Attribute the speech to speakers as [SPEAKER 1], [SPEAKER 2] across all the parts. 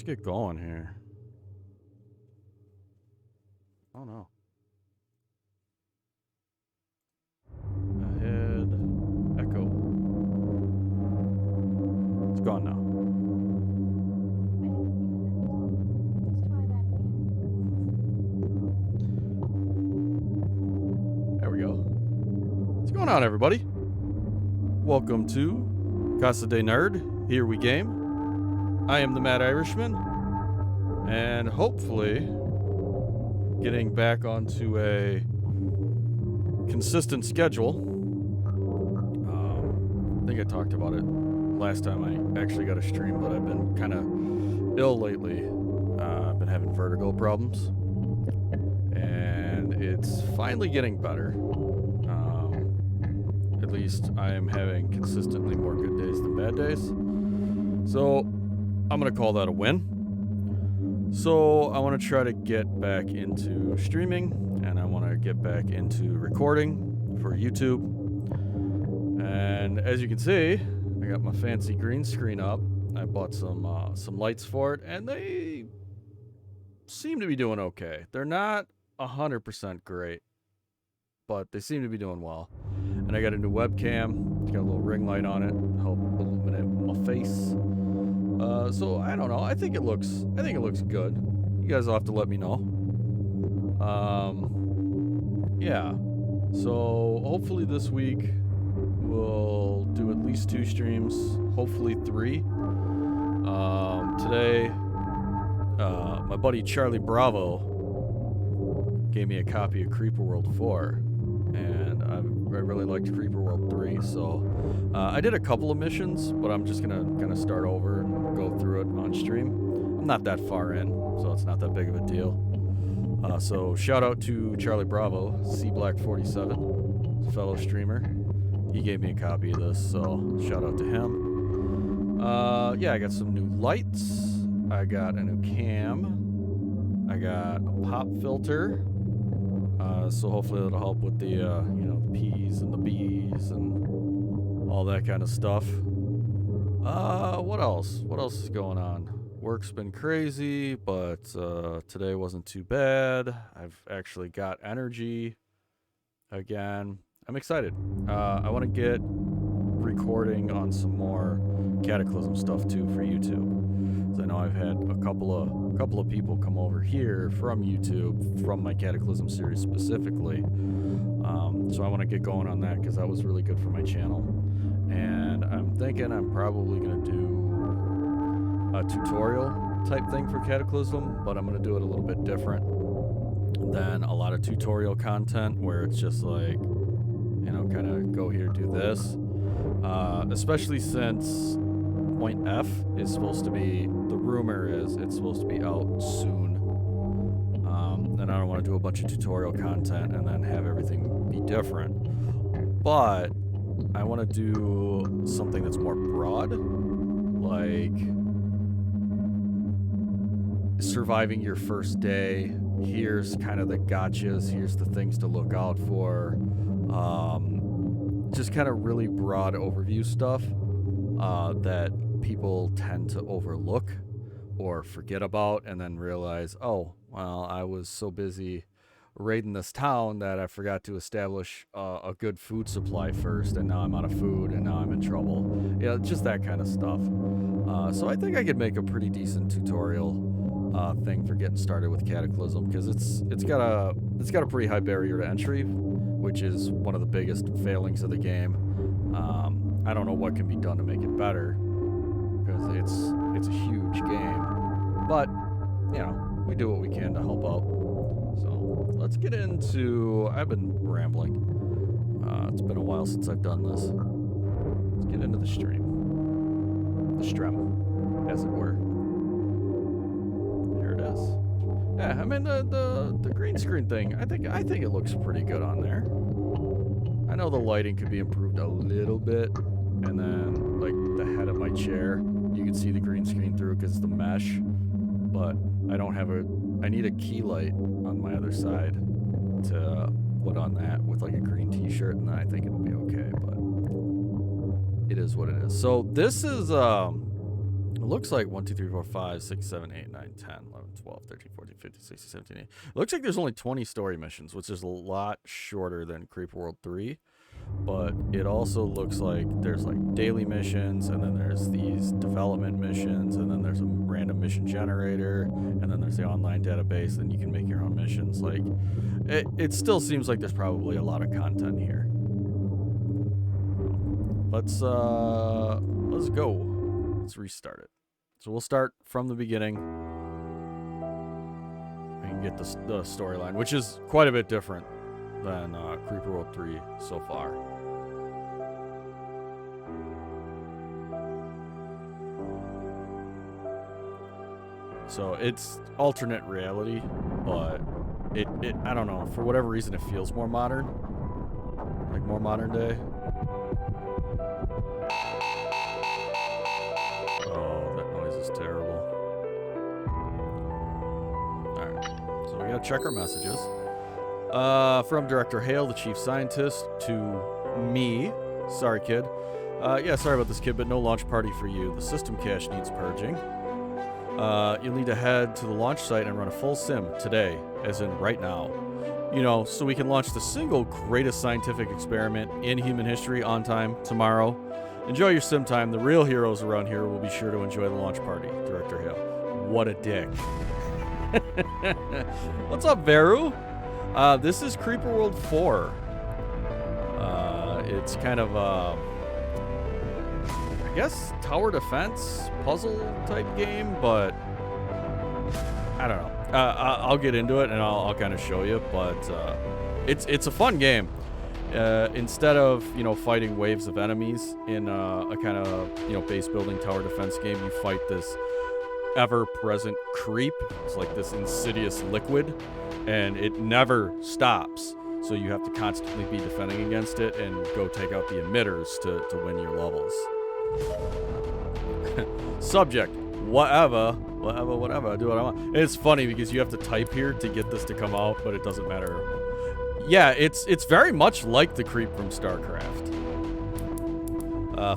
[SPEAKER 1] get going here. Oh no. Ahead. Echo. It's gone now. There we go. What's going on, everybody? Welcome to Casa de Nerd. Here we game. I am the Mad Irishman, and hopefully getting back onto a consistent schedule. I think I talked about it last time I actually got a stream, but I've been kind of ill lately. I've been having vertigo problems, and it's finally getting better. At least I am having consistently more good days than bad days. So I'm going to call that a win. So I want to try to get back into streaming, and I want to get back into recording for YouTube. And as you can see, I got my fancy green screen up. I bought some lights for it, and they seem to be doing okay. They're not 100% great, but they seem to be doing well. And I got a new webcam. It's got a little ring light on it to help illuminate my face. So I don't know. I think it looks good. You guys will have to let me know. Yeah. So hopefully this week we'll do at least 2 streams. Hopefully 3. Today, my buddy Charlie Bravo gave me a copy of Creeper World 4. And I really liked Creeper World 3, so I did a couple of missions, but I'm just gonna start over and go through it on stream. I'm not that far in, so it's not that big of a deal. So shout out to Charlie Bravo, CBlack47, fellow streamer. He gave me a copy of this, so shout out to him. Yeah, I got some new lights. I got a new cam. I got a pop filter. So hopefully it'll help with the, the P's and the B's and all that kind of stuff. What else? What else is going on? Work's been crazy, but today wasn't too bad. I've actually got energy again. I'm excited. I want to get recording on some more Cataclysm stuff too for YouTube. I know I've had a couple of people come over here from YouTube from my Cataclysm series specifically. So I want to get going on that because that was really good for my channel. And I'm thinking I'm probably going to do a tutorial type thing for Cataclysm, but I'm going to do it a little bit different than a lot of tutorial content where it's just like, kind of go here, do this. Especially since Point F is supposed to be, the rumor is it's supposed to be out soon. And I don't want to do a bunch of tutorial content and then have everything be different. But I want to do something that's more broad, like surviving your first day. Here's kind of the gotchas, here's the things to look out for. Just kind of really broad overview stuff that people tend to overlook or forget about and then realize, oh, well, I was so busy raiding this town that I forgot to establish a good food supply first, and now I'm out of food and now I'm in trouble. Yeah, just that kind of stuff. So I think I could make a pretty decent tutorial thing for getting started with Cataclysm, because it's got a pretty high barrier to entry, which is one of the biggest failings of the game. I don't know what can be done to make it better, because it's a huge game, but we do what we can to help out. So let's get into, I've been rambling. It's been a while since I've done this. Let's get into the stream. The stream, as it were. Here it is. Yeah, I mean the green screen thing, I think it looks pretty good on there. I know the lighting could be improved a little bit, and then like the head of my chair, you can see the green screen through because the mesh, but I need a key light on my other side to put on that with like a green t-shirt, and then I think it'll be okay, but it is what it is. So this is looks like 1, 2, 3, 4, 5, 6, 7, 8, 9, 10, 11, 12, 13, 14, 15, 16, 17, 18. It looks like there's only 20 story missions, which is a lot shorter than Creeper World 3. But it also looks like there's like daily missions, and then there's these development missions, and then there's a random mission generator, and then there's the online database, and you can make your own missions. Like, it still seems like there's probably a lot of content here. Let's go. Let's restart it. So we'll start from the beginning. We can get the storyline, which is quite a bit different than Creeper World 3 so far. So it's alternate reality, but it I don't know, for whatever reason it feels more modern. Like more modern day. Oh, that noise is terrible. Alright, so we gotta check our messages. From Director Hale, the chief scientist, to me. Sorry, kid. Yeah, sorry about this, kid, but no launch party for you. The system cache needs purging. You'll need to head to the launch site and run a full sim today, as in right now. You know, so we can launch the single greatest scientific experiment in human history on time tomorrow. Enjoy your sim time. The real heroes around here will be sure to enjoy the launch party. Director Hale. What a dick. What's up, Veru? This is Creeper World 4. It's kind of, I guess, tower defense puzzle type game, but I don't know. I'll get into it and I'll kind of show you, but it's a fun game. Instead of, you know, fighting waves of enemies in a kind of, you know, base building tower defense game, you fight this ever-present creep. It's like this insidious liquid, and it never stops. So you have to constantly be defending against it and go take out the emitters to win your levels. Subject, whatever, I do what I want. It's funny because you have to type here to get this to come out, but it doesn't matter. Yeah, it's very much like the creep from StarCraft.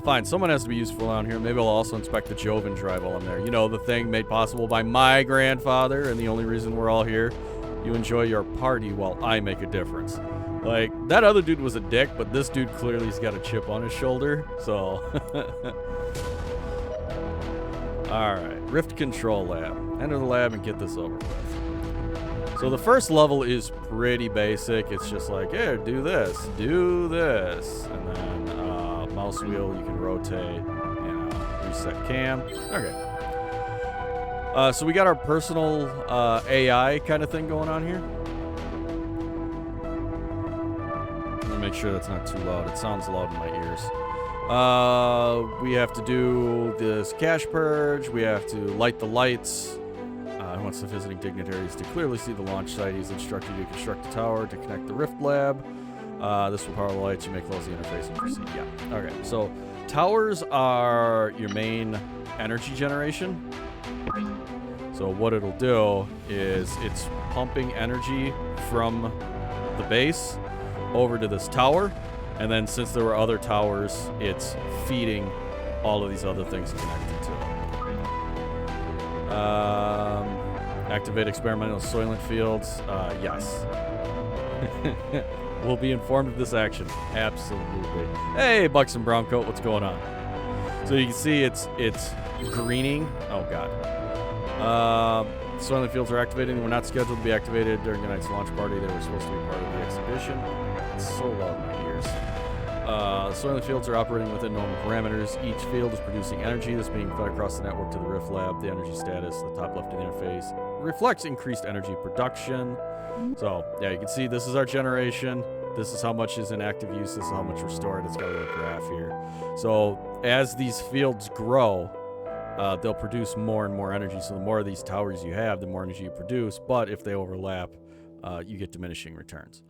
[SPEAKER 1] Fine, someone has to be useful down here. Maybe I'll also inspect the Joven drive while I'm there. You know, the thing made possible by my grandfather, and the only reason we're all here. You enjoy your party while I make a difference. Like, that other dude was a dick, but this dude clearly's got a chip on his shoulder, so... Alright, Rift Control Lab. Enter the lab and get this over with. So the first level is pretty basic. It's just like, here, do this, and then mouse wheel, you can rotate, and reset cam. Okay. So we got our personal AI kind of thing going on here. Let me make sure that's not too loud. It sounds loud in my ears. We have to do this cache purge. We have to light the lights. He wants the visiting dignitaries to clearly see the launch site. He's instructed you to construct a tower to connect the Rift Lab. This will power the lights. You may close the interface and proceed. Yeah. Okay. So towers are your main energy generation. So what it'll do is it's pumping energy from the base over to this tower. And then since there were other towers, it's feeding all of these other things connected to it. Activate experimental Soylent fields. Yes. We'll be informed of this action. Absolutely. Hey, Buxton Browncoat, what's going on? So you can see it's greening. Oh, God. Soylent fields are activating. They were not scheduled to be activated during tonight's launch party. They were supposed to be part of the exhibition. It's so loud in my ears. Soylent fields are operating within normal parameters. Each field is producing energy that's being fed across the network to the Rift Lab. The energy status, the top left of the interface, reflects increased energy production. So, yeah, you can see this is our generation. This is how much is in active use. This is how much restored. It's got a little graph here. So, as these fields grow, they'll produce more and more energy. So the more of these towers you have, the more energy you produce. But if they overlap, you get diminishing returns.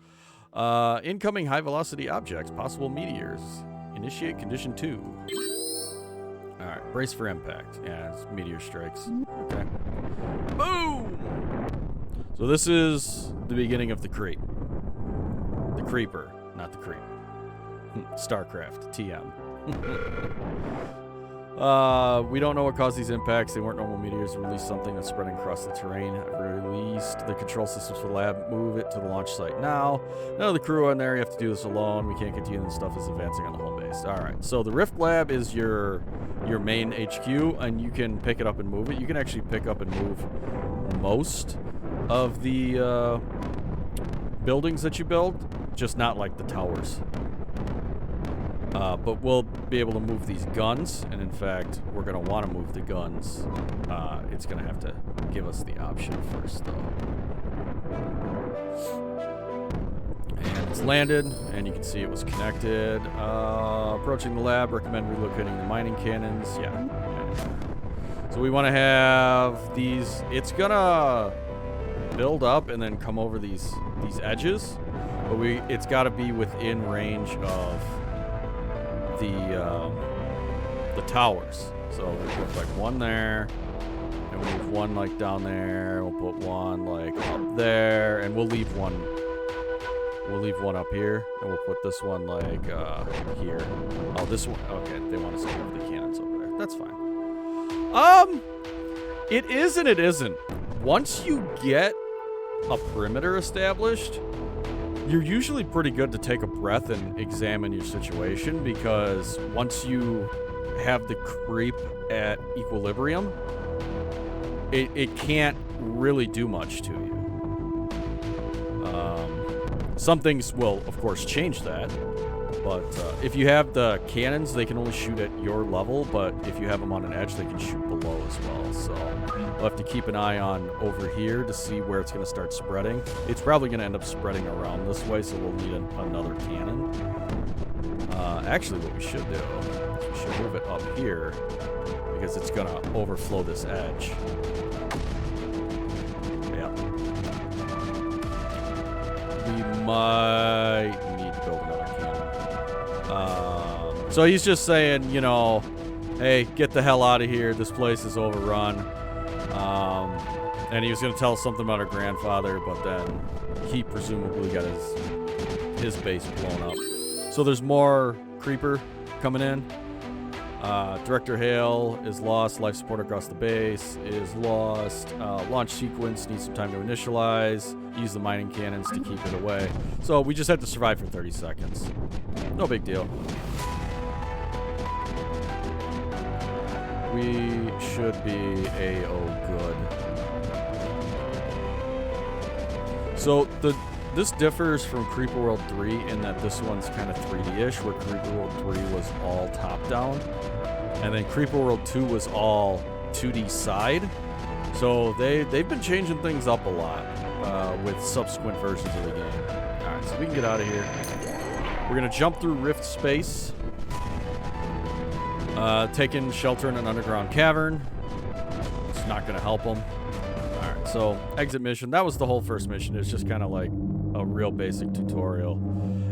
[SPEAKER 1] Incoming high-velocity objects, possible meteors. Initiate condition 2. All right, brace for impact. Yeah, it's meteor strikes. Okay. Boom! So this is the beginning of the creep. The creeper, not the creep. StarCraft, TM. We don't know what caused these impacts. They weren't normal meteors. Released something that's spreading across the terrain. I've released the control systems for the lab. Move it to the launch site now. None of the crew are in there. You have to do this alone. We can't continue, and stuff is advancing on the home base. All right. So the Rift Lab is your main HQ, and you can pick it up and move it. You can actually pick up and move most of the buildings that you build, just not like the towers. But we'll be able to move these guns, and in fact, we're going to want to move the guns. It's going to have to give us the option first, though. And it's landed, and you can see it was connected. Approaching the lab, recommend relocating the mining cannons. Yeah. So we want to have these. It's going to build up and then come over these edges, but it's got to be within range of the towers. So we put like one there, and we'll move one like down there. We'll put one like up there, and we'll leave one up here, and we'll put this one like here. Oh, this one. Okay, they want us to move the cannons over there. That's fine. It is and it isn't. Once you get a perimeter established, you're usually pretty good to take a breath and examine your situation, because once you have the creep at equilibrium, it can't really do much to you. Some things will, of course, change that, but if you have the cannons, they can only shoot at your level, but if you have them on an edge, they can shoot below as well. So we'll have to keep an eye on over here to see where it's going to start spreading. It's probably going to end up spreading around this way, so we'll need another cannon. Actually, what we should do is we should move it up here, because it's going to overflow this edge. Yeah. We might need to build another cannon. So he's just saying, you know, hey, get the hell out of here. This place is overrun. And he was going to tell us something about her grandfather, but then he presumably got his base blown up. So there's more creeper coming in. Director Hale is lost. Life support across the base is lost. Launch sequence needs some time to initialize. Use the mining cannons to keep it away. So we just have to survive for 30 seconds. No big deal. We should be good. So this differs from Creeper World 3 in that this one's kind of 3D-ish, where Creeper World 3 was all top-down, and then Creeper World 2 was all 2D side. So they've been changing things up a lot with subsequent versions of the game. All right, so we can get out of here. We're gonna jump through Rift Space, taking shelter in an underground cavern. It's not gonna help them. All right, so exit mission. That was the whole first mission. It's just kind of like a real basic tutorial,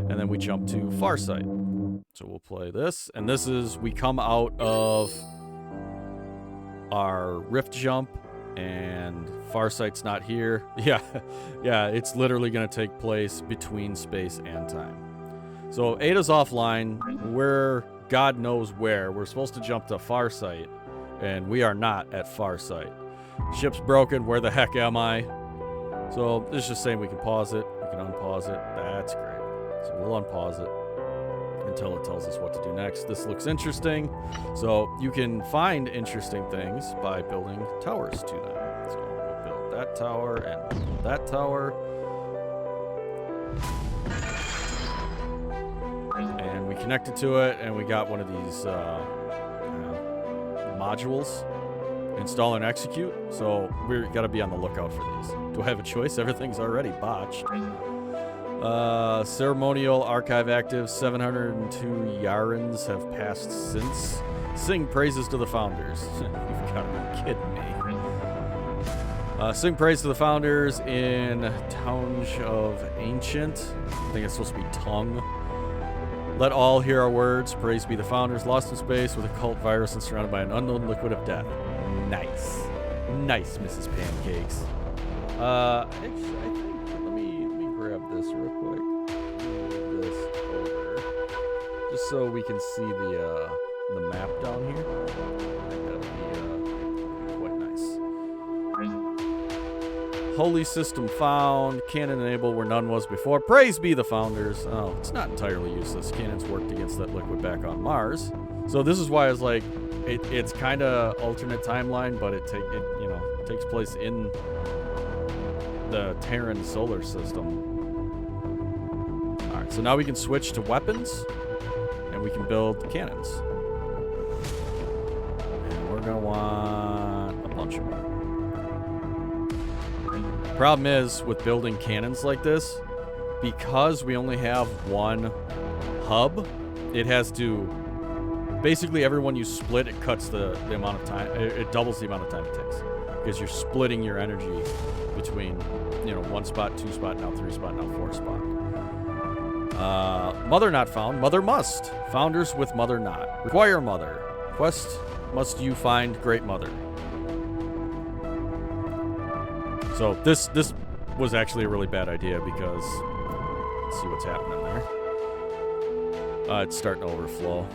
[SPEAKER 1] and then we jump to Farsight. So we'll play this, and this is, we come out of our Rift jump, and Farsight's not here. Yeah, it's literally going to take place between space and time. So Ada's offline. We're God knows where. We're supposed to jump to Farsight, and we are not at Farsight. Ship's broken. Where the heck am I? So this is just saying we can pause it. We can unpause it. That's great. So we'll unpause it until it tells us what to do next. This looks interesting. So you can find interesting things by building towers to them. So we'll build that tower and build that tower. And we connected to it, and we got one of these modules. Install and execute. So we've got to be on the lookout for these. Do I have a choice? Everything's already botched. Ceremonial archive active. 702 yarns have passed since. Sing praises to the founders. You've got to be kidding me. Sing praise to the founders in Townge of Ancient. I think it's supposed to be tongue. Let all hear our words. Praise be the founders. Lost in space with a cult virus and surrounded by an unknown liquid of death. Nice. Nice, Mrs. Pancakes. Actually, I think, let me grab this real quick. Move this over. Just so we can see the the map down here. I think that'll be quite nice. Holy system found. Cannon enabled where none was before. Praise be the founders. Oh, it's not entirely useless. Cannons worked against that liquid back on Mars. So this is why I was like, it's kind of alternate timeline, but it takes place in the Terran solar system. All right, so now we can switch to weapons, and we can build cannons. And we're gonna want a bunch of them. Problem is with building cannons like this, because we only have one hub, it has to. Basically, everyone you split, it cuts the amount of time. It doubles the amount of time it takes because you're splitting your energy between, 1 spot, 2 spot, now 3 spot, now 4 spot. Mother not found. Mother must. Founders with mother not. Require mother. Quest must you find great mother. So this was actually a really bad idea because let's see what's happening there. It's starting to overflow.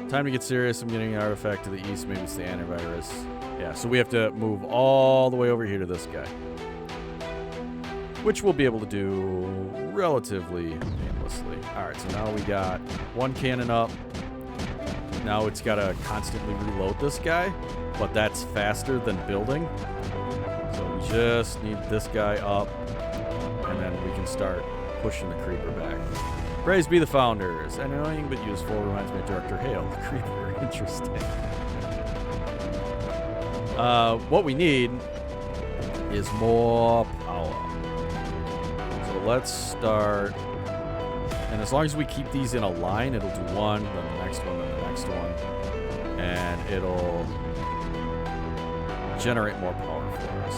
[SPEAKER 1] Time to get serious. I'm getting an artifact to the east. Maybe it's the antivirus. Yeah, so we have to move all the way over here to this guy, which we'll be able to do relatively painlessly. All right, so now we got one cannon up. Now it's got to constantly reload this guy, but that's faster than building. So we just need this guy up, and then we can start pushing the creeper back. Praise be the founders. And anything but useful reminds me of Dr. Hale, the creeper. Interesting. What we need is more power. So let's start. And as long as we keep these in a line, it'll do one, then the next one, then the next one. And it'll generate more power for us.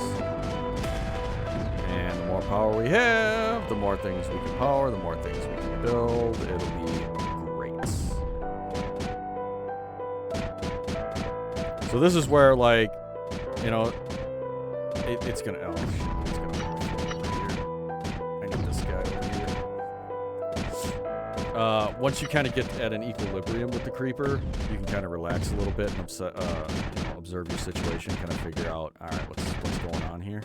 [SPEAKER 1] And the more power we have, the more things we can power, the more things we can build. It'll be great. So this is where, like, it's gonna. Oh shit! It's gonna go over here. I need this guy over here. Once you kind of get at an equilibrium with the creeper, you can kind of relax a little bit and observe your situation, kind of figure out, all right, what's going on here.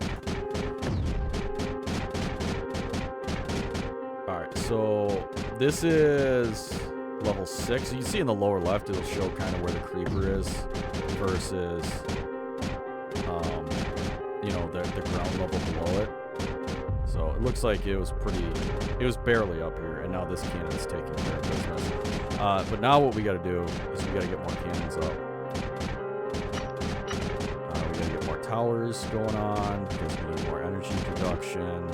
[SPEAKER 1] Alright, so this is level 6. You can see in the lower left, it'll show kind of where the creeper is versus, the ground level below it. So it looks like it was barely up here, and now this cannon's taking care of business. But now what we got to do is we got to get more cannons up. We got to get more towers going on because we need more energy production.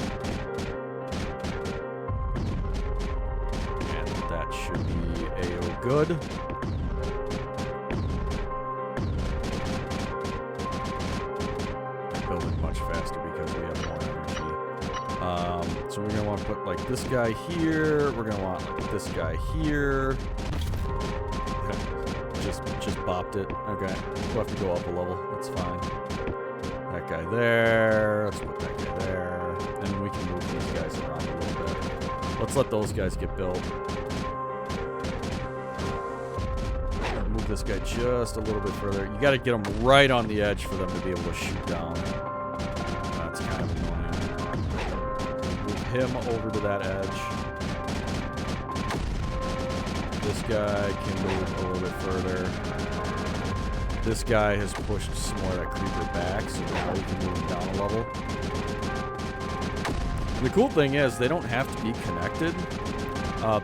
[SPEAKER 1] That should be A-O good. Building much faster because we have more energy. So we're going to want to put like this guy here. We're going to want like this guy here. Just bopped it. Okay. We'll have to go up a level. That's fine. That guy there. Let's put that guy there. And we can move these guys around a little bit. Let's let those guys get built. Move this guy just a little bit further. You got to get them right on the edge for them to be able to shoot down. That's kind of annoying. Move him over to that edge. This guy can move a little bit further. This guy has pushed some more of that creeper back, so now we can move him down a level. The cool thing is they don't have to be connected.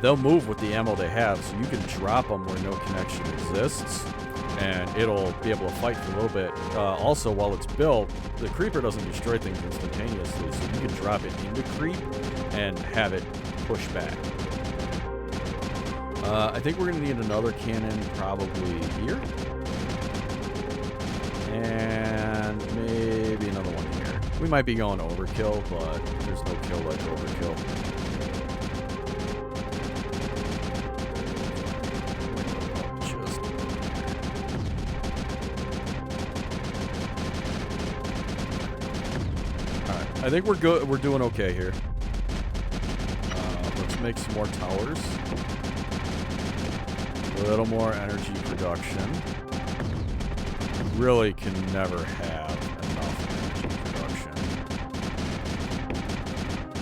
[SPEAKER 1] They'll move with the ammo they have, so you can drop them where no connection exists, and it'll be able to fight for a little bit. Also, while it's built, the creeper doesn't destroy things instantaneously, so you can drop it into creep and have it push back. I think we're going to need another cannon probably here. And maybe another one here. We might be going overkill, but there's no kill like overkill. I think we're good. We're doing okay here. Let's make some more towers. little more energy production. Really can never have enough energy production.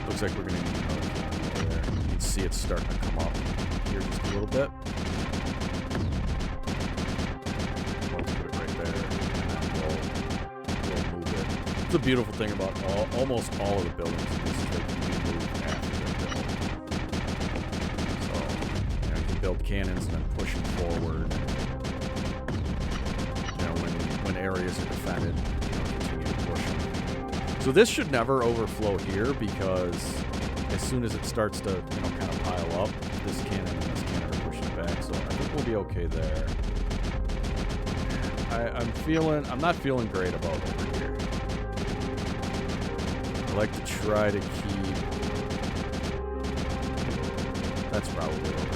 [SPEAKER 1] Looks like we're going to need another cannon over there. You can see it's starting to come up here just a little bit. Let's put it right there, and then we'll move it. It's a beautiful thing about almost all of the buildings in this is they can be moved after they're built. So, you can build cannons and then push them forward. When areas are defended, continue to push them. So this should never overflow here because as soon as it starts to, kind of pile up, this cannon and this cannon are pushing it back. So I think we'll be okay there. I'm not feeling great about over here. I like to try to keep. That's probably over.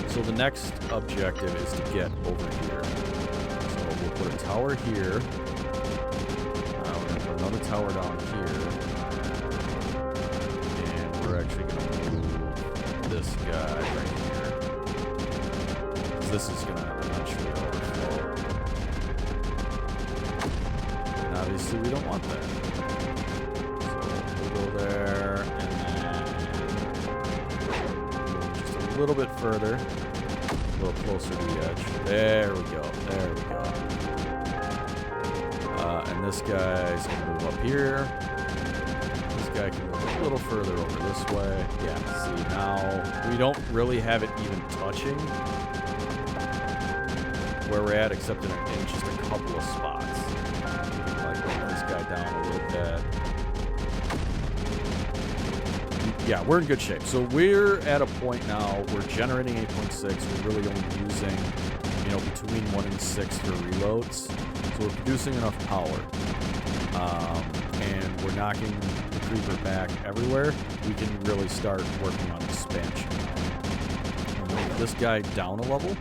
[SPEAKER 1] So the next objective is to get over here. So we'll put a tower here. We're going to put another tower down here. And we're actually going to move this guy right here. Because this is going to eventually overflow. And obviously we don't want that. So we'll go there and then move just a little bit further. A little closer to the edge. There we go. There we go. And this guy's going to move up here. This guy can move a little further over this way. Yeah, see, now we don't really have it even touching where we're at, except in just a couple of spots. We can, like, move this guy down a little bit. Yeah, we're in good shape. So we're at a point now, we're generating 8.6. We're really only using, between 1 and 6 for reloads. So we're producing enough power. And we're knocking the creeper back everywhere. We can really start working on expansion. Move this guy down a level.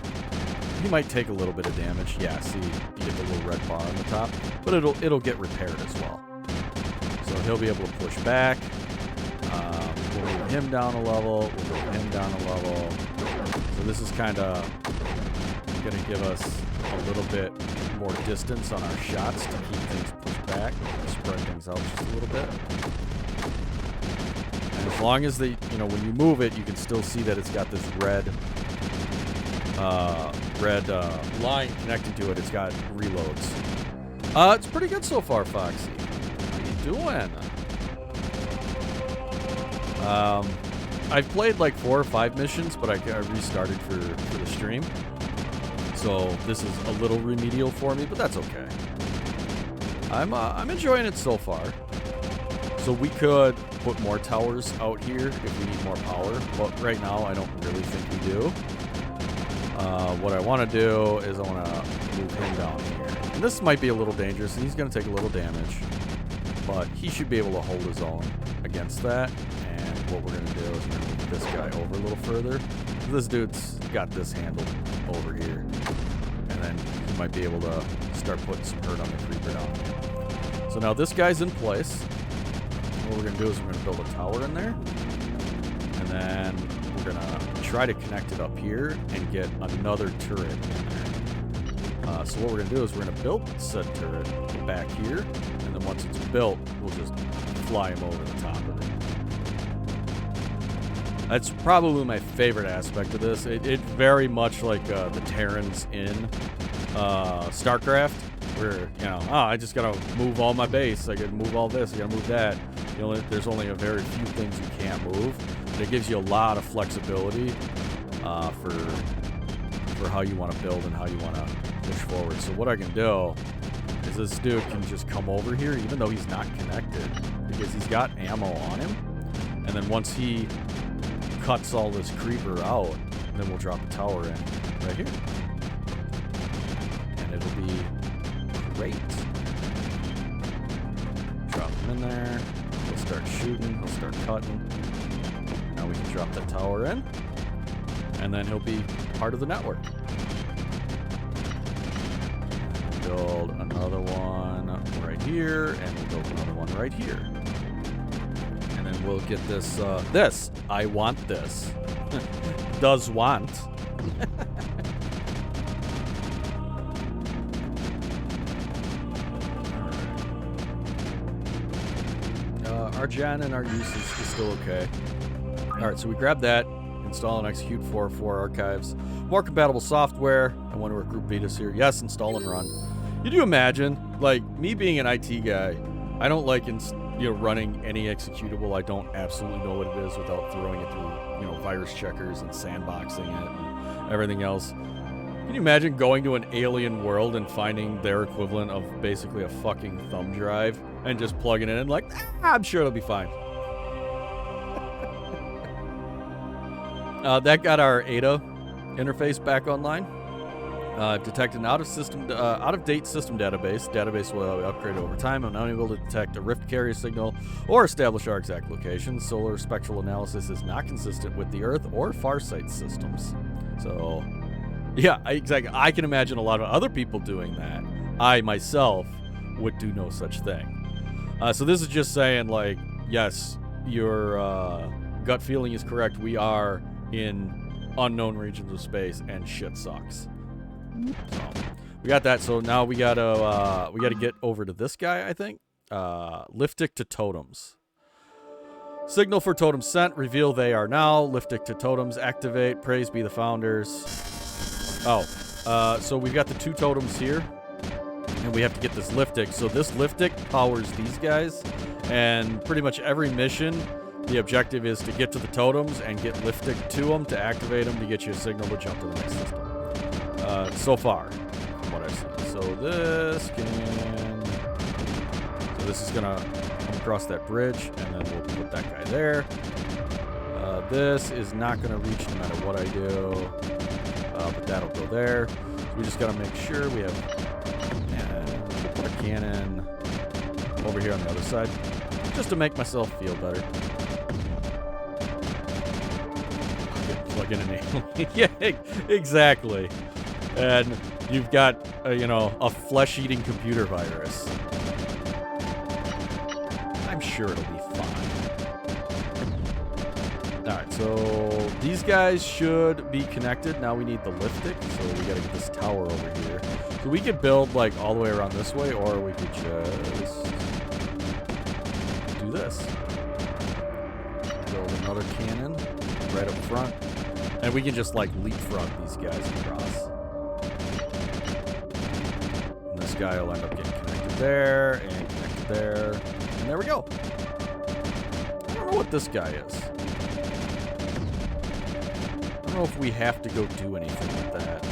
[SPEAKER 1] He might take a little bit of damage. Yeah, see, you get the little red bar on the top. But it'll get repaired as well. So he'll be able to push back. We'll move him down a level. We'll move him down a level. So this is kind of going to give us a little bit more distance on our shots to keep things pushed back, spread things out just a little bit. And as long as when you move it, you can still see that it's got this red line connected to it. It's got reloads. It's pretty good so far, Foxy. How you doing? I've played like 4 or 5 missions, but I restarted for the stream. So this is a little remedial for me, but that's okay. I'm enjoying it so far. So we could put more towers out here if we need more power, but right now I don't really think we do. What I want to do is I want to move him down here. And this might be a little dangerous, and he's going to take a little damage, but he should be able to hold his own against that. And what we're going to do is we're going to move this guy over a little further. This dude's got this handled over here. And then he might be able to start putting some hurt on the creeper down here. So now this guy's in place. What we're going to do is we're going to build a tower in there. And then we're going to try to connect it up here and get another turret in there. So what we're going to do is we're going to build said turret back here. And then once it's built, we'll just fly him over the top of it. That's probably my favorite aspect of this. It's very much like the Terrans in StarCraft, where, I just gotta move all my base. I gotta move all this. I gotta move that. There's only a very few things you can't move. And it gives you a lot of flexibility for how you want to build and how you want to push forward. So what I can do is this dude can just come over here, even though he's not connected, because he's got ammo on him. And then once he cuts all this creeper out, then we'll drop a tower in right here. And it'll be great. Drop him in there. He'll start shooting. He'll start cutting. Now we can drop that tower in. And then he'll be part of the network. Build another one right here. And we'll build another one right here. And then we'll get this, I want this. does want. Our gen and our use is still okay. All right, so we grab that, install and execute for archives. More compatible software. I wonder where Group Beta's here. Yes, install and run. Could you imagine, like, me being an IT guy, I don't like running any executable. I don't absolutely know what it is without throwing it through, virus checkers and sandboxing it and everything else. Can you imagine going to an alien world and finding their equivalent of basically a fucking thumb drive and just plugging it in like, I'm sure it'll be fine. That got our Ada interface back online. Detected an out-of-date system database. Database will be upgraded over time and unable to detect a rift carrier signal or establish our exact location. Solar spectral analysis is not consistent with the Earth or Farsight systems. So, yeah, exactly. I can imagine a lot of other people doing that. I myself would do no such thing. So this is just saying, like, yes, your gut feeling is correct. We are in unknown regions of space, and shit sucks. So we got that. So now we gotta get over to this guy. I think Liftic to totems. Signal for totems sent. Reveal they are now. Liftic to totems. Activate. Praise be the founders. Oh, so we've got the 2 totems here, and we have to get this Liftic. So this Liftic powers these guys, and pretty much every mission, the objective is to get to the totems and get Liftic to them to activate them to get you a signal to jump to the next system. So far, from what I've seen. So this is gonna come across that bridge, and then we'll put that guy there. This is not gonna reach no matter what I do, but that'll go there. So we just gotta make sure we have. We'll put a cannon over here on the other side, just to make myself feel better. Plug in an alien. Yeah, exactly. And you've got, a flesh-eating computer virus. I'm sure it'll be fine. Alright, so these guys should be connected. Now we need the Liftic, so we gotta get this tower over here. So we could build, like, all the way around this way, or we could just do this. Build another cannon right up front. And we can just, like, leapfrog these guys across. And this guy will end up getting connected there, and connected there. And there we go. I don't know what this guy is. I don't know if we have to go do anything with that.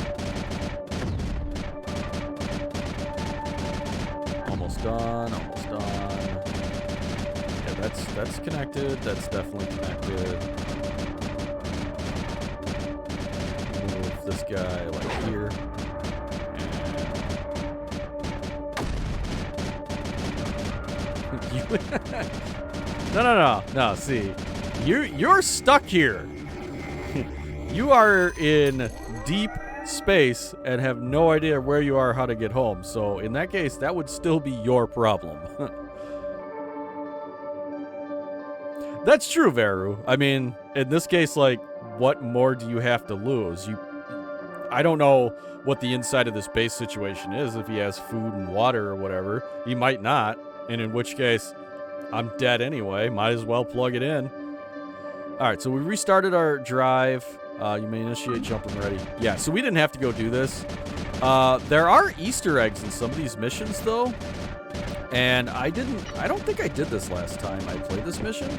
[SPEAKER 1] Almost done, almost done. Yeah, that's connected. That's definitely connected. This guy like here. No. See, you're stuck here. You are in deep space and have no idea where you are, how to get home. So in that case, that would still be your problem. That's true, Veru. I mean, in this case, like, what more do you have to lose? I don't know what the inside of this base situation is, if he has food and water or whatever. He might not, and in which case, I'm dead anyway. Might as well plug it in. Alright, so we restarted our drive. You may initiate jumping ready. Yeah, so we didn't have to go do this. There are Easter eggs in some of these missions, though. And I don't think I did this last time I played this mission.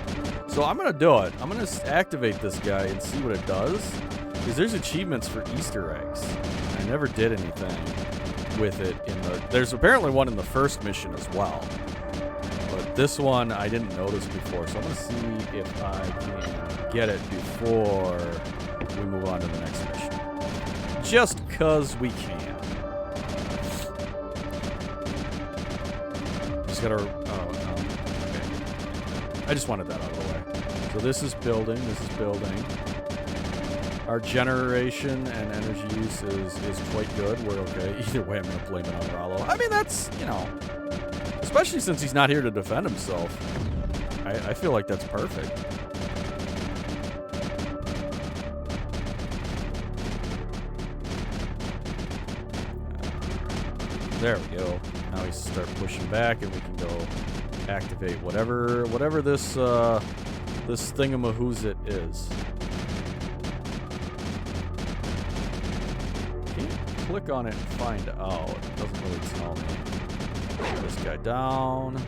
[SPEAKER 1] So I'm going to do it. I'm going to activate this guy and see what it does. Because there's achievements for Easter eggs. I never did anything with it there's apparently one in the first mission as well. But this one I didn't notice before. So I'm going to see if I can get it before we move on to the next mission. Just because we can. Just gotta... Oh, no. Okay. I just wanted that out of the way. So this is building. This is building. Our generation and energy use is quite good. We're okay. Either way, I'm going to blame it on Rollo. I mean, that's, especially since he's not here to defend himself. I feel like that's perfect. There we go. Now we start pushing back, and we can go activate whatever this this thingamahoozit is. Can't click on it and find out. It doesn't really tell me. Put this guy down.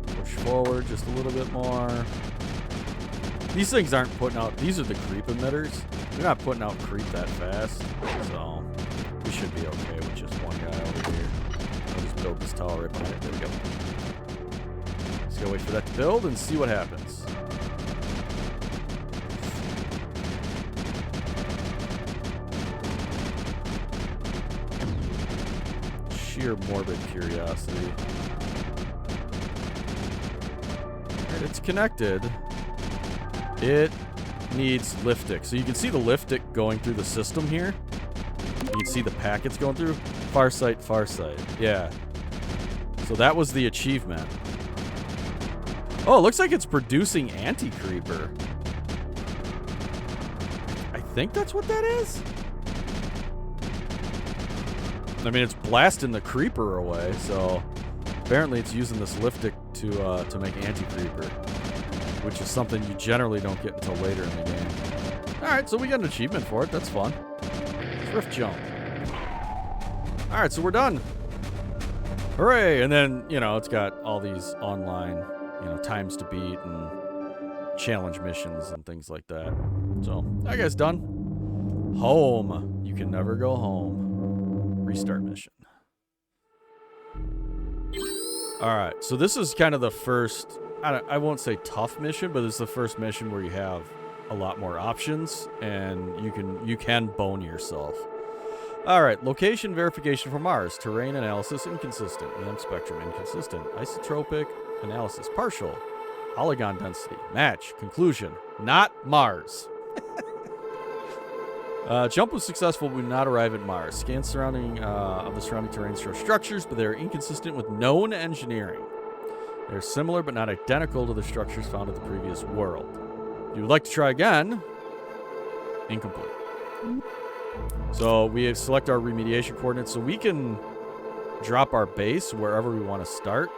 [SPEAKER 1] Push forward just a little bit more. These things aren't putting out. These are the creep emitters. They're not putting out creep that fast, so we should be okay with just one guy over here. I'll just build this tower right behind it. There we go. Just gotta wait for that to build and see what happens. Sheer morbid curiosity. Alright, it's connected. It needs liftic. So you can see the liftic going through the system here. You can see the packets going through. Farsight, Farsight. Yeah. So that was the achievement. Oh, it looks like it's producing anti-creeper. I think that's what that is. I mean, it's blasting the creeper away, so apparently it's using this liftic to make anti-creeper, which is something you generally don't get until later in the game. Alright, so we got an achievement for it. That's fun. Drift jump. Alright, so we're done. Hooray! And then, you know, it's got all these online, you know, times to beat and challenge missions and things like that. So, that guy's done. Home. You can never go home. Restart mission. Alright, so this is kind of the first... I won't say tough mission, but it's the first mission where you have a lot more options and you can bone yourself. All right, location verification for Mars. Terrain analysis inconsistent. EM spectrum inconsistent. Isotropic analysis partial. Polygon density match. Conclusion not Mars. Jump was successful but would not arrive at Mars. Scans surrounding of the surrounding terrain show structures, but they are inconsistent with known engineering. They're similar but not identical to the structures found at the previous world. If you would like to try again, incomplete. So we select our remediation coordinates so we can drop our base wherever we want to start.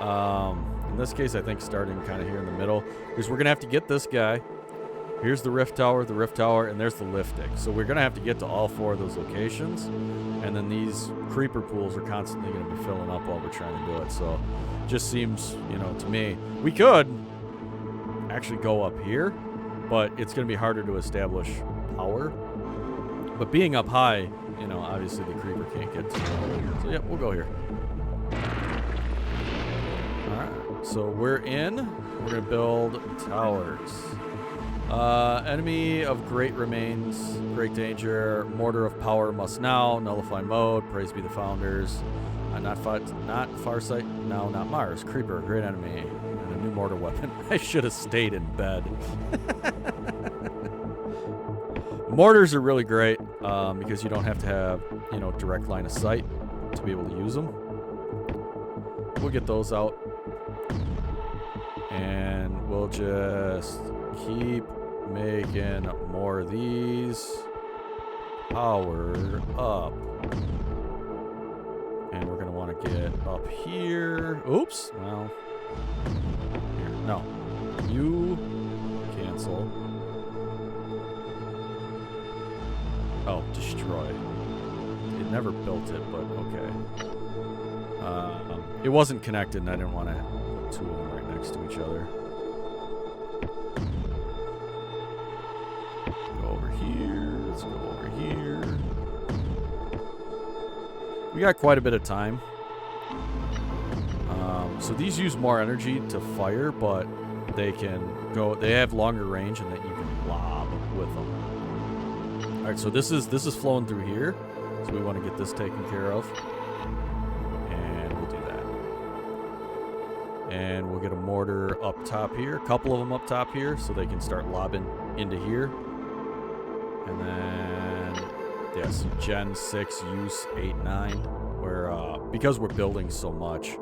[SPEAKER 1] In this case, I think starting kind of here in the middle, because we're going to have to get this guy. Here's the rift tower, and there's the liftic. So we're going to have to get to all four of those locations. And then these creeper pools are constantly going to be filling up while we're trying to do it. So just seems, you know, to me, we could actually go up here, but it's going to be harder to establish power. But being up high, you know, obviously the creeper can't get to it. So yeah, we'll go here. All right, so we're in. We're going to build towers. Enemy of great remains, great danger. Mortar of power must now. Nullify mode. Praise be the founders. Not Farsight. No, not Mars. Creeper, great enemy. And a new mortar weapon. I should have stayed in bed. Mortars are really great because you don't have to have, you know, direct line of sight to be able to use them. We'll get those out. And we'll just keep making more of these. Power up. And we're going to want to get up here. Oops. Well, here. No. You cancel. Oh, destroy. It never built it, but okay. It wasn't connected, and I didn't want to put two of them right next to each other. Go over here. Let's go over here. We got quite a bit of time. So these use more energy to fire, but they can go. They have longer range, and that you can lob with them. All right, so this is flowing through here, so we want to get this taken care of, and we'll do that. And we'll get a mortar up top here, a couple of them up top here, so they can start lobbing into here. And then, yes, Gen 6, use 8, 9, where because we're building so much,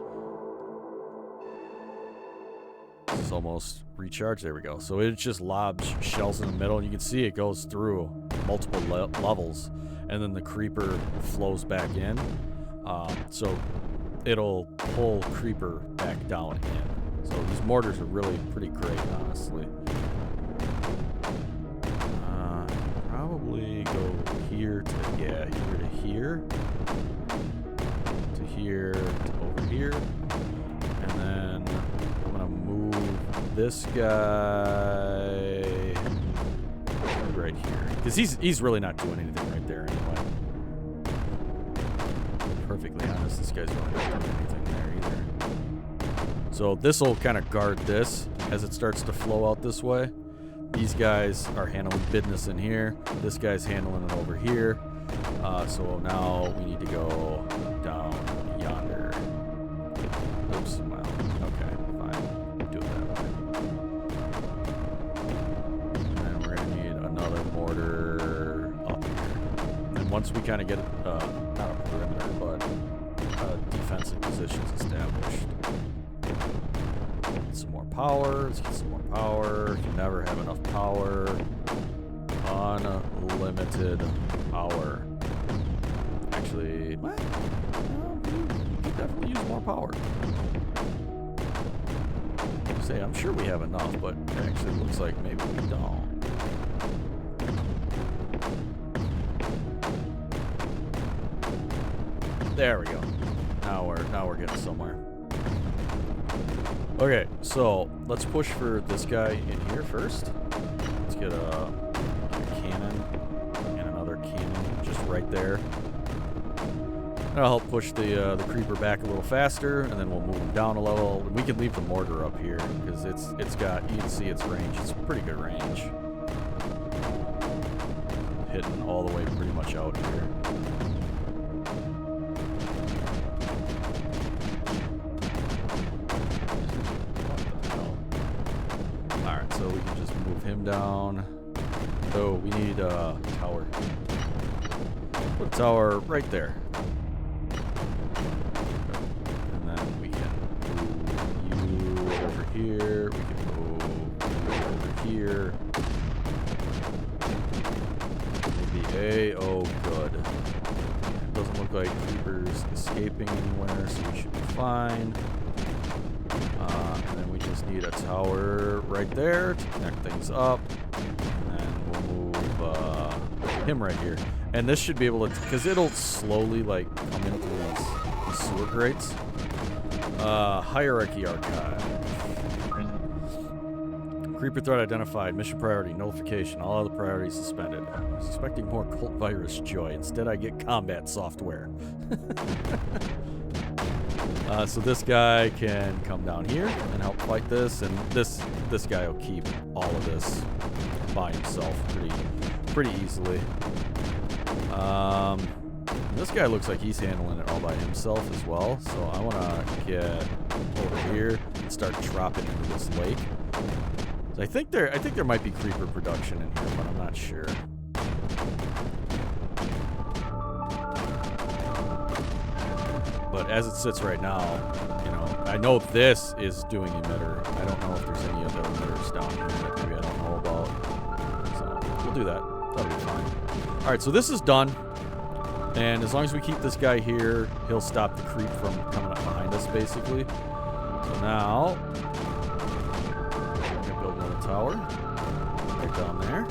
[SPEAKER 1] it's almost recharged. There we go. So it just lobs shells in the middle, and you can see it goes through multiple levels, and then the creeper flows back in. So it'll pull creeper back down in. So these mortars are really pretty great, honestly. Probably go here to, here to here. To here to over here. And then I'm gonna move this guy right here. Because he's really not doing anything right there anyway. Perfectly honest, this guy's really not doing anything there either. So this will kind of guard this as it starts to flow out this way. These guys are handling business in here. This guy's handling it over here. So now we need to go down yonder. Oops, well, okay, fine. Do it that way. And then we're gonna need another mortar up here. And once we kind of get, not a perimeter, but defensive positions established. Get some more power, let's get some more power. You never have enough power. Unlimited power. Actually, what? We could definitely use more power. Say, I'm sure we have enough, but it actually looks like maybe we don't. There we go. Now we're getting somewhere. Okay, so let's push for this guy in here first. Let's get a cannon and another cannon just right there. That'll help push the creeper back a little faster, and then we'll move him down a level. We can leave the mortar up here because it's got, you can see its range. It's pretty good range, hitting all the way pretty much out here. All right, so we can just move him down. Oh, we need a tower. Put a tower right there. Here, we can move over here. Maybe oh good. It doesn't look like creepers escaping anywhere, so we should be fine. And then we just need a tower right there to connect things up. And then we'll move him right here. And this should be able to, because it'll slowly like come in through these sewer grates. Hierarchy archive. Creeper threat identified. Mission priority. Notification. All other priorities suspended. I was expecting more cult virus joy. Instead, I get combat software. So this guy can come down here and help fight this, and this guy will keep all of this by himself pretty easily. This guy looks like he's handling it all by himself as well. So I want to get over here and start dropping into this lake. I think there might be creeper production in here, but I'm not sure. But as it sits right now, you know, I know this is doing emitter. I don't know if there's any other emitters down here that maybe I don't know about. So we'll do that. That'll be fine. All right, so this is done. And as long as we keep this guy here, he'll stop the creep from coming up behind us, basically. So now tower right down there,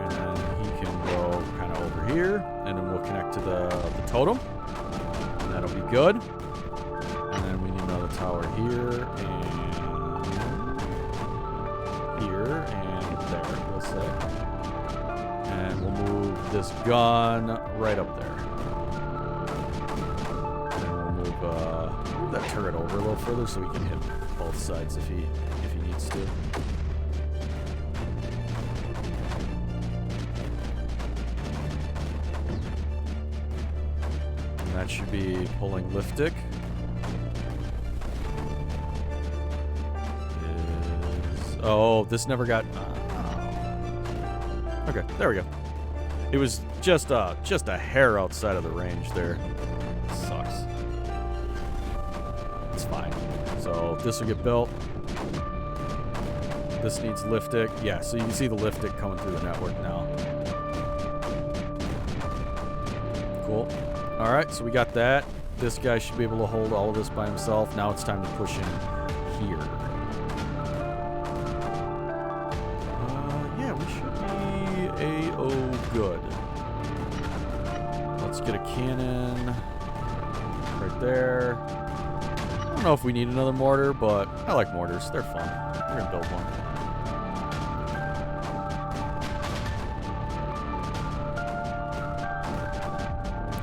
[SPEAKER 1] and then he can go kind of over here, and then we'll connect to the totem, and that'll be good. And then we need another tower here and there, we'll say, and we'll move this gun right up there, and then we'll move that turret over a little further so we can hit both sides if he needs to. And that should be pulling Liftic. Oh, this never got. Okay, there we go. It was just a hair outside of the range there. Sucks. It's fine. So this will get built. This needs Liftic. Yeah, so you can see the Liftic coming through the network now. Cool. All right, so we got that. This guy should be able to hold all of this by himself. Now it's time to push in here. Yeah, we should be A-O good. Let's get a cannon right there. I don't know if we need another mortar, but I like mortars. They're fun. We're going to build one.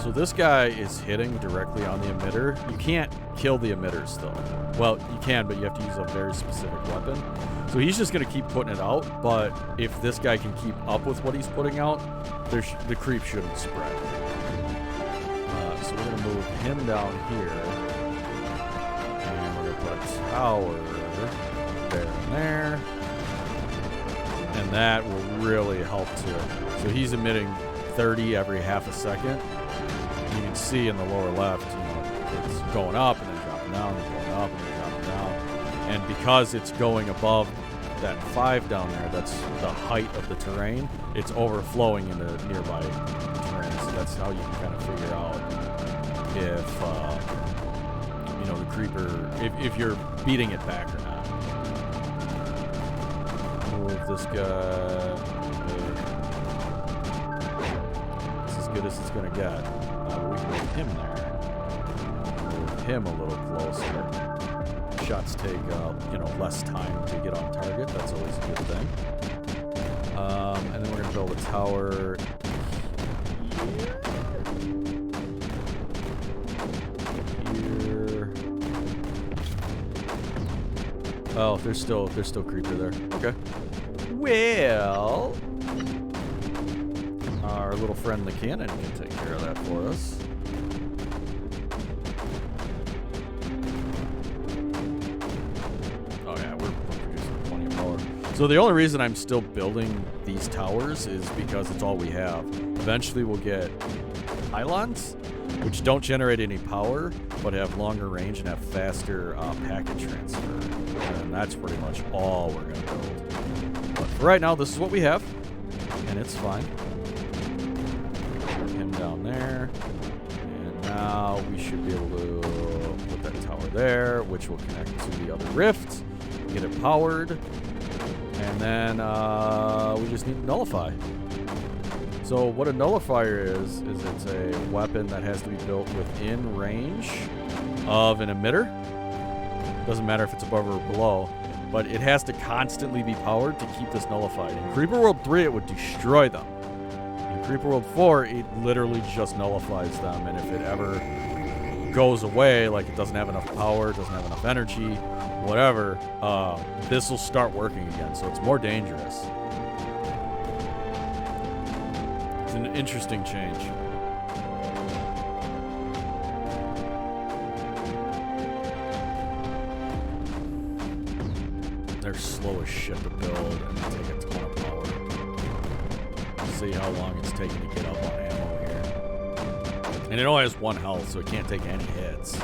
[SPEAKER 1] So this guy is hitting directly on the emitter. You can't kill the emitters, though. Well, you can, but you have to use a very specific weapon. So he's just going to keep putting it out, but if this guy can keep up with what he's putting out, the creep shouldn't spread. So we're going to move him down here. And we're going to put a tower there and there. And that will really help too. So he's emitting 30 every half a second. You can see in the lower left, it's going up and then dropping down, and going up and then dropping down. And because it's going above that 5 down there, that's the height of the terrain, it's overflowing into nearby terrain. So that's how you can kind of figure out if, the creeper, if you're beating it back or not. Move this guy. It's as good as it's going to get. We can move him there. Move him a little closer. Shots take, less time to get on target. That's always a good thing. And then we're going to build a tower here. Oh, there's still creeper there. Okay. Well, our little friend the cannon can take care of that for us. Oh yeah, we're producing plenty of power. So the only reason I'm still building these towers is because it's all we have. Eventually we'll get pylons, which don't generate any power, but have longer range and have faster packet transfer. And that's pretty much all we're going to build. But for right now, this is what we have, and it's fine. Put him down there. And now we should be able to put that tower there, which will connect to the other rift, get it powered, and then we just need to nullify. So what a nullifier is it's a weapon that has to be built within range of an emitter. Doesn't matter if it's above or below, but it has to constantly be powered to keep this nullified. In Creeper World 3, it would destroy them. In Creeper World 4, it literally just nullifies them, and if it ever goes away, like it doesn't have enough power, doesn't have enough energy, whatever, this will start working again, so it's more dangerous. It's an interesting change. They're slow as shit to build, and they take a ton of power. See how long it's taking to get up on ammo here. And it only has 1 health, so it can't take any hits.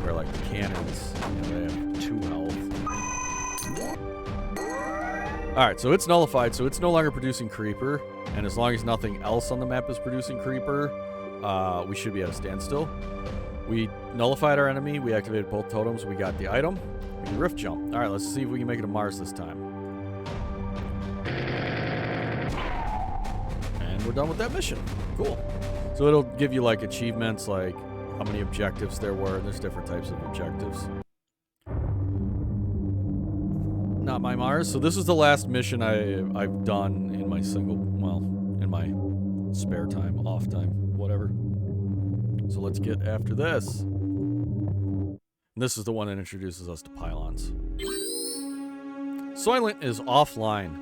[SPEAKER 1] Where like the cannons, they have 2 health. Alright, so it's nullified, so it's no longer producing creeper. And as long as nothing else on the map is producing creeper, we should be at a standstill. We nullified our enemy, we activated both totems, we got the item. We can rift jump. Alright, let's see if we can make it to Mars this time. And we're done with that mission. Cool. So it'll give you like achievements, like how many objectives there were. And there's different types of objectives. Not my Mars. So this is the last mission I've done in my in my spare time, off time, whatever. So let's get after this. And this is the one that introduces us to pylons. Soylent is offline.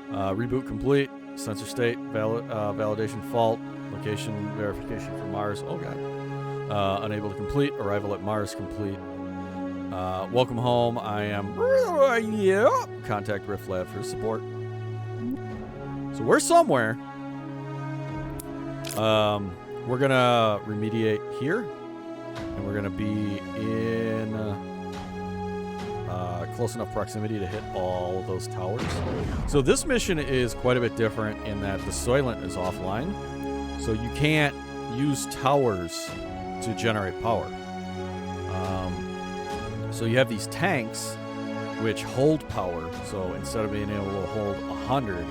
[SPEAKER 1] Reboot complete. Sensor state, validation fault, location verification for Mars. Oh god. Unable to complete. Arrival at Mars complete. Welcome home. I am. Contact Rift Lab for support. So we're somewhere. We're gonna remediate here, and we're gonna be in close enough proximity to hit all of those towers. So this mission is quite a bit different in that the Soylent is offline, So you can't use towers to generate power. So you have these tanks which hold power. So instead of being able to hold 100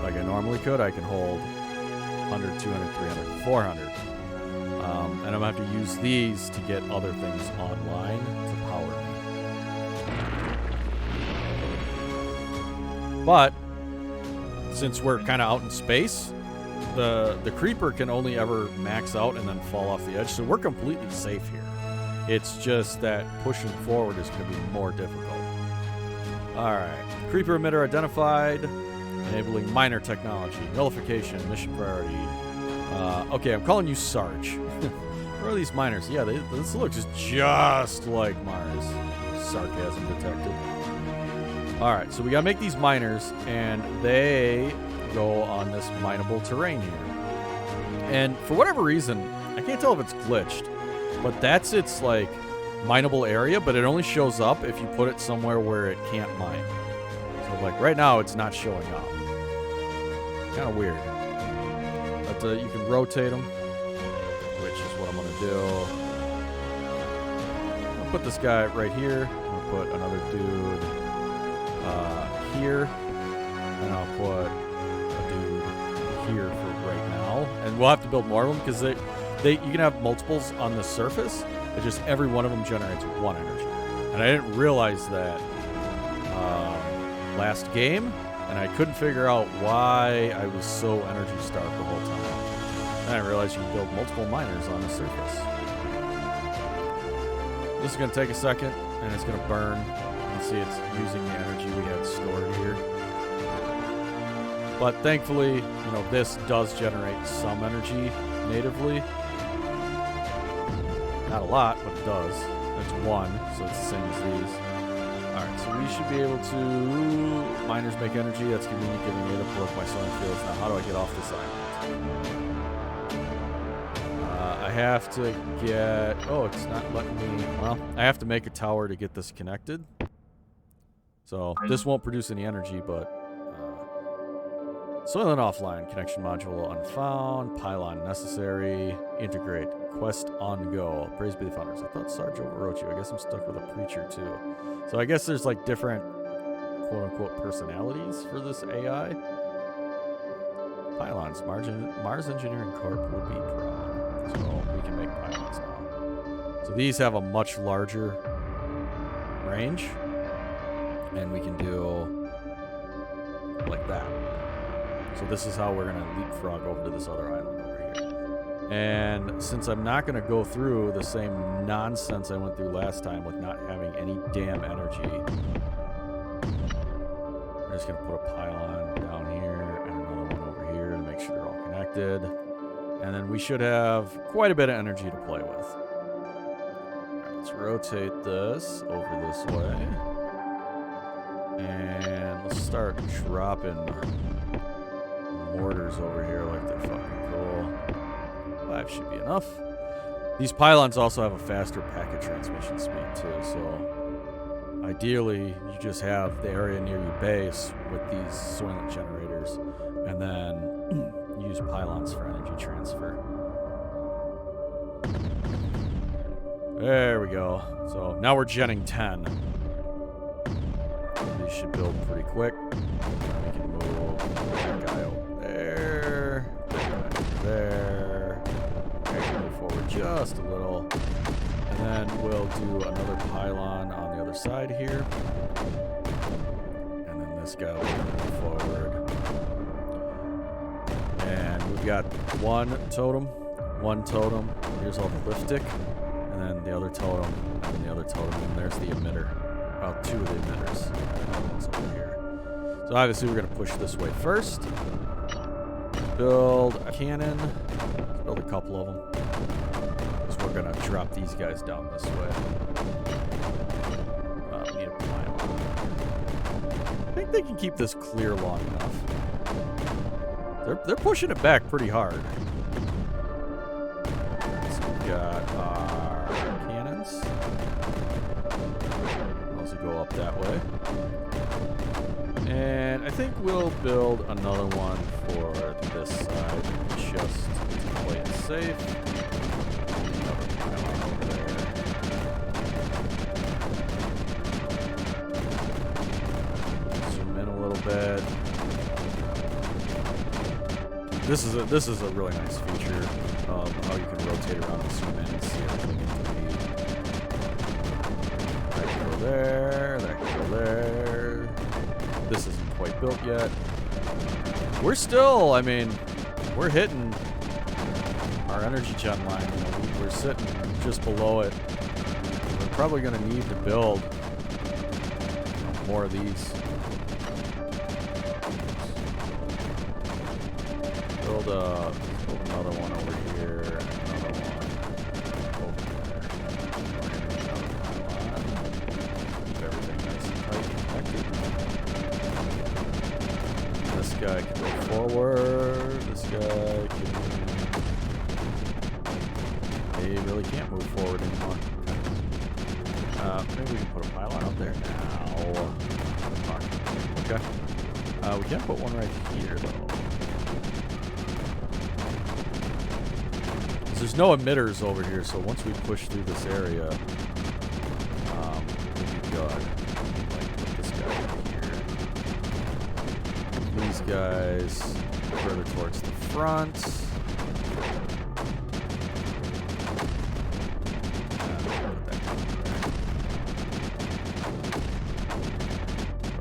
[SPEAKER 1] like I normally could, I can hold 100, 200, 300, 400. And I'm going to have to use these to get other things online to power me. But since we're kind of out in space, the creeper can only ever max out and then fall off the edge. So we're completely safe here. It's just that pushing forward is going to be more difficult. All right. Creeper emitter identified. Enabling miner technology. Nullification. Mission priority. Okay, I'm calling you Sarge. Where are these miners? Yeah, this looks just like Mars. Sarcasm detected. All right, so we got to make these miners, and they go on this mineable terrain here. And for whatever reason, I can't tell if it's glitched, but that's its like mineable area, but it only shows up if you put it somewhere where it can't mine. So like right now it's not showing up. Kind of weird. But you can rotate them, which is what I'm going to do. I'll put this guy right here. I'll put another dude here. And I'll put a dude here for right now. And we'll have to build more of them because you can have multiples on the surface. It's just every one of them generates 1 energy. And I didn't realize that last game, and I couldn't figure out why I was so energy starved the whole time. And I realized you can build multiple miners on the surface. This is going to take a second, and it's going to burn. You can see it's using the energy we had stored here. But thankfully, this does generate some energy natively. Not a lot, but it does. It's 1, so it's the same as these. Alright, so we should be able to... Miners make energy. That's convenient giving me to blow up my sowing fields. Now, how do I get off this island? I have to get... Oh, it's not letting me... Well, I have to make a tower to get this connected. So, this won't produce any energy, but... Soylent offline. Connection module unfound. Pylon necessary. Integrate. Quest on go. Praise be the founders. I thought Sarge overwrote you. I guess I'm stuck with a preacher too. So I guess there's like different quote-unquote personalities for this AI. Pylons. Mars Engineering Corp would be proud. So we can make pylons now. So these have a much larger range. And we can do like that. So this is how we're going to leapfrog over to this other island over here. And since I'm not going to go through the same nonsense I went through last time with not having any damn energy, I'm just going to put a pylon down here and another one over here to make sure they're all connected. And then we should have quite a bit of energy to play with. All right, let's rotate this over this way. And let's start dropping mortars over here like they're fucking cool. 5 should be enough. These pylons also have a faster packet transmission speed too, so ideally you just have the area near your base with these Soylent generators and then use pylons for energy transfer. There we go. So now we're genning 10. These should build pretty quick. We can move that guy over there, there. Okay, move forward just a little. And then we'll do another pylon on the other side here. And then this guy will move forward. And we've got one totem. Here's all the liftic. And then the other totem. And the other totem. And there's the emitter. Well, 2 of the emitters. And one's over here. So obviously we're going to push this way first. Build a cannon. Build a couple of them. Because we're going to drop these guys down this way. We need a pylon. I think they can keep this clear long enough. They're pushing it back pretty hard. So we've got our cannons. Those will go up that way. And I think we'll build another one for this side just safe. Another pylon over there. Zoom in a little bit. This is a really nice feature of how you can rotate around and zoom in and see everything in 3D. That can go there. That can go there. This isn't quite built yet. We're still, I mean, we're hitting our energy gen line. You know, we're sitting just below it. We're probably going to need to build more of these. Build another one over here, and another one over there. Keep everything nice and tight and connected. This guy can go forward. This guy can... He really can't move forward anymore. Maybe we can put a pylon up there now. Okay. We can't put one right here, though. There's no emitters over here, so once we push through this area, we'll be good. Like, put this guy right here. These guys further towards the front.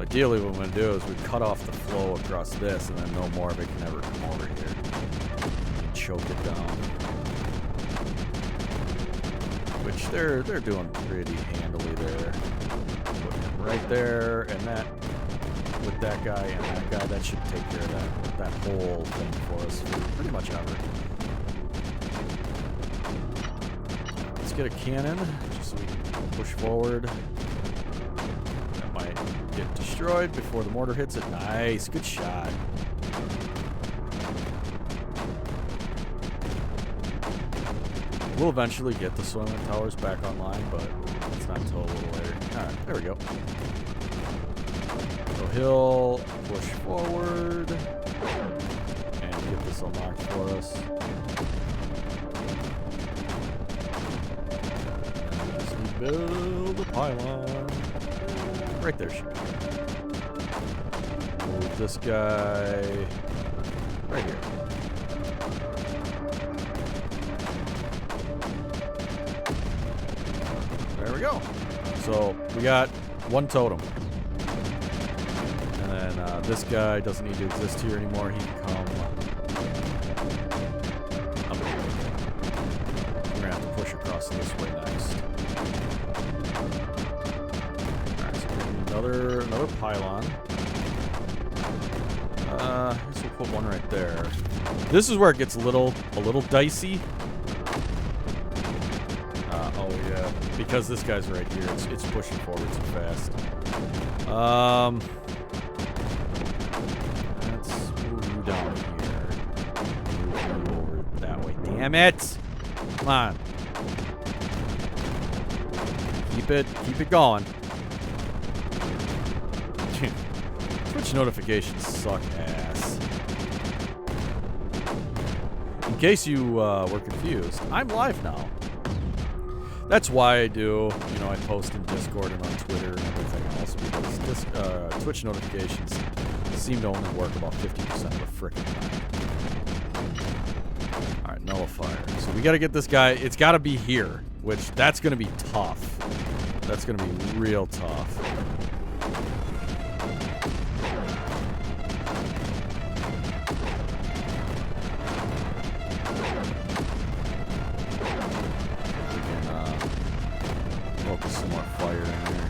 [SPEAKER 1] Ideally, what we're going to do is we cut off the flow across this, and then no more of it can ever come over here. And choke it down. Which they're doing pretty handily there. Putting it right there, and that with that guy and that guy, that should take care of that whole thing for us for pretty much ever. Let's get a cannon just so we can push forward. That might get destroyed before the mortar hits it. Nice, good shot. We'll eventually get the swimming towers back online, but it's not until a little later. Alright, there we go. So he'll push forward and get this unlocked for us. And we just need to build a pylon. Right there, should be. Move this guy right here. There we go. So we got one totem. And then this guy doesn't need to exist here anymore. He can come up here. We're going to have to push across this way next. Alright, so another pylon. I guess we'll put one right there. This is where it gets a little dicey. Oh yeah, because this guy's right here. It's pushing forward too fast. Let's move you down here. Move you over that way. Damn it! Come on. Keep it going. Twitch notifications suck ass. In case you were confused, I'm live now. That's why I do, you know, I post in Discord and on Twitter and everything else, because Twitch notifications seem to only work about 50% of the frickin' time. Alright, nullifier. So we gotta get this guy, it's gotta be here, which that's gonna be tough. That's gonna be real tough. Focus some more fire in there.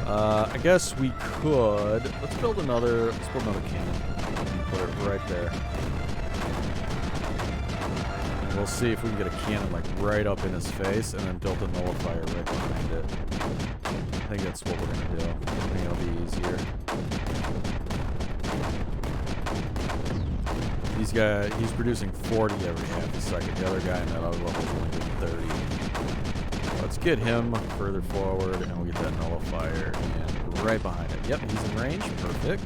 [SPEAKER 1] I guess we could. Let's build another cannon. Put it right there. And we'll see if we can get a cannon like right up in his face, and then build a nullifier right behind it. I think that's what we're gonna do. I think it'll be easier. He's producing 40 every half a second. The other guy in that other level is only doing 30. Let's get him further forward, and we'll get that nullifier and right behind it. Yep, he's in range. Perfect.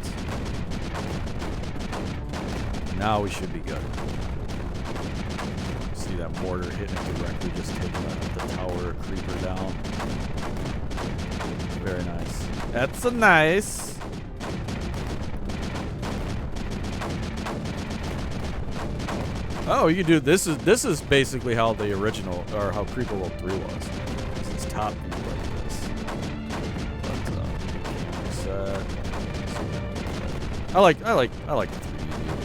[SPEAKER 1] Now we should be good. See that mortar hitting it directly, just taking the tower creeper down. Very nice. That's a nice. Oh, you do this is basically how the original, or how Creeper World 3 was. It's top view like this. But I like the 3D view.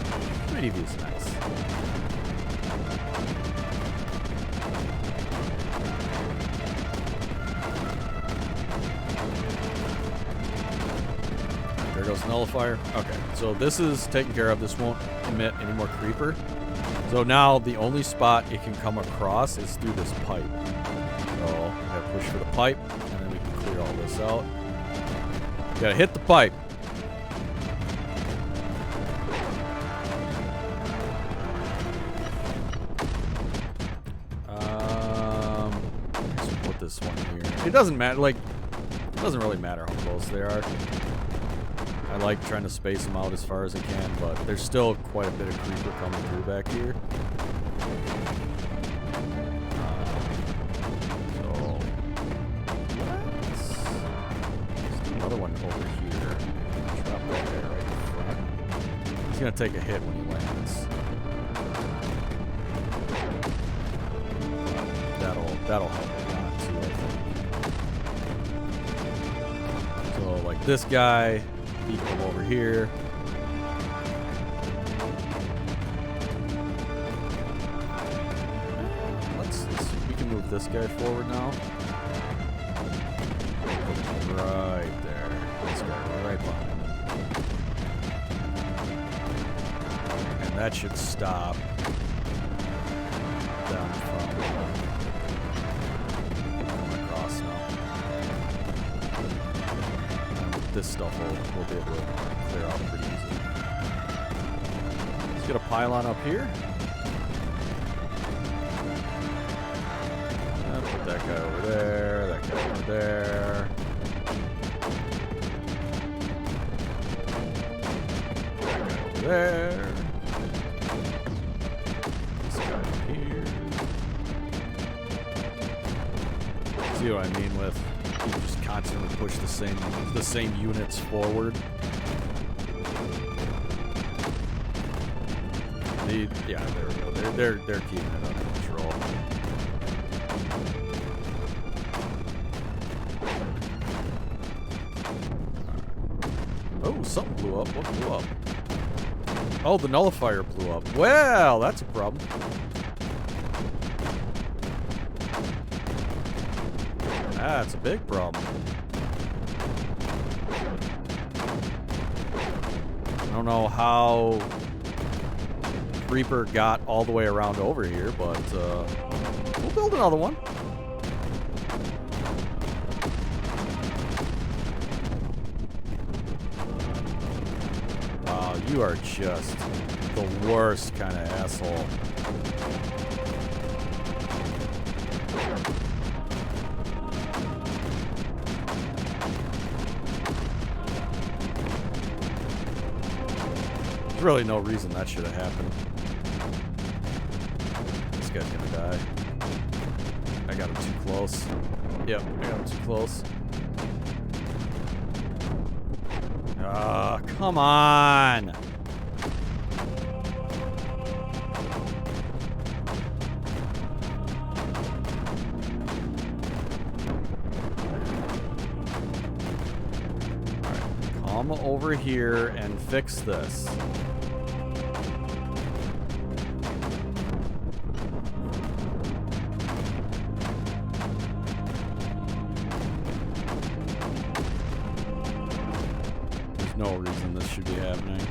[SPEAKER 1] 3D view is nice. There goes nullifier. Okay, so this is taken care of. This won't emit any more creeper. So now the only spot it can come across is through this pipe. So we gotta push for the pipe, and then we can clear all this out. We gotta hit the pipe. Let's put this one here. It doesn't matter. Like, it doesn't really matter how close they are. I like trying to space them out as far as I can, but there's still quite a bit of creeper coming through back here. So let's do another one over here. Drop that guy right in front. He's gonna take a hit when he lands. That'll help a lot too, I think. So like this guy. He can come over here. We can move this guy forward now. Right there. This guy right behind him. And that should stop them from coming across now. This stuff we'll be able to clear out pretty easily. Let's get a pylon up here. Put that guy over there, that guy over there. That guy over there. This guy up here. See what I mean with you just constantly push the same units forward. Yeah, there we go. They're keeping it under control. Oh, something blew up. What blew up? Oh, the nullifier blew up. Well, that's a problem. That's a big problem. I don't know how Creeper got all the way around over here, but we'll build another one. Wow, you are just the worst kind of asshole. There's really no reason that should have happened. This guy's gonna die. I got him too close. Yep, I got him too close. Ah, come on! Come over here and fix this. There's no reason this should be happening.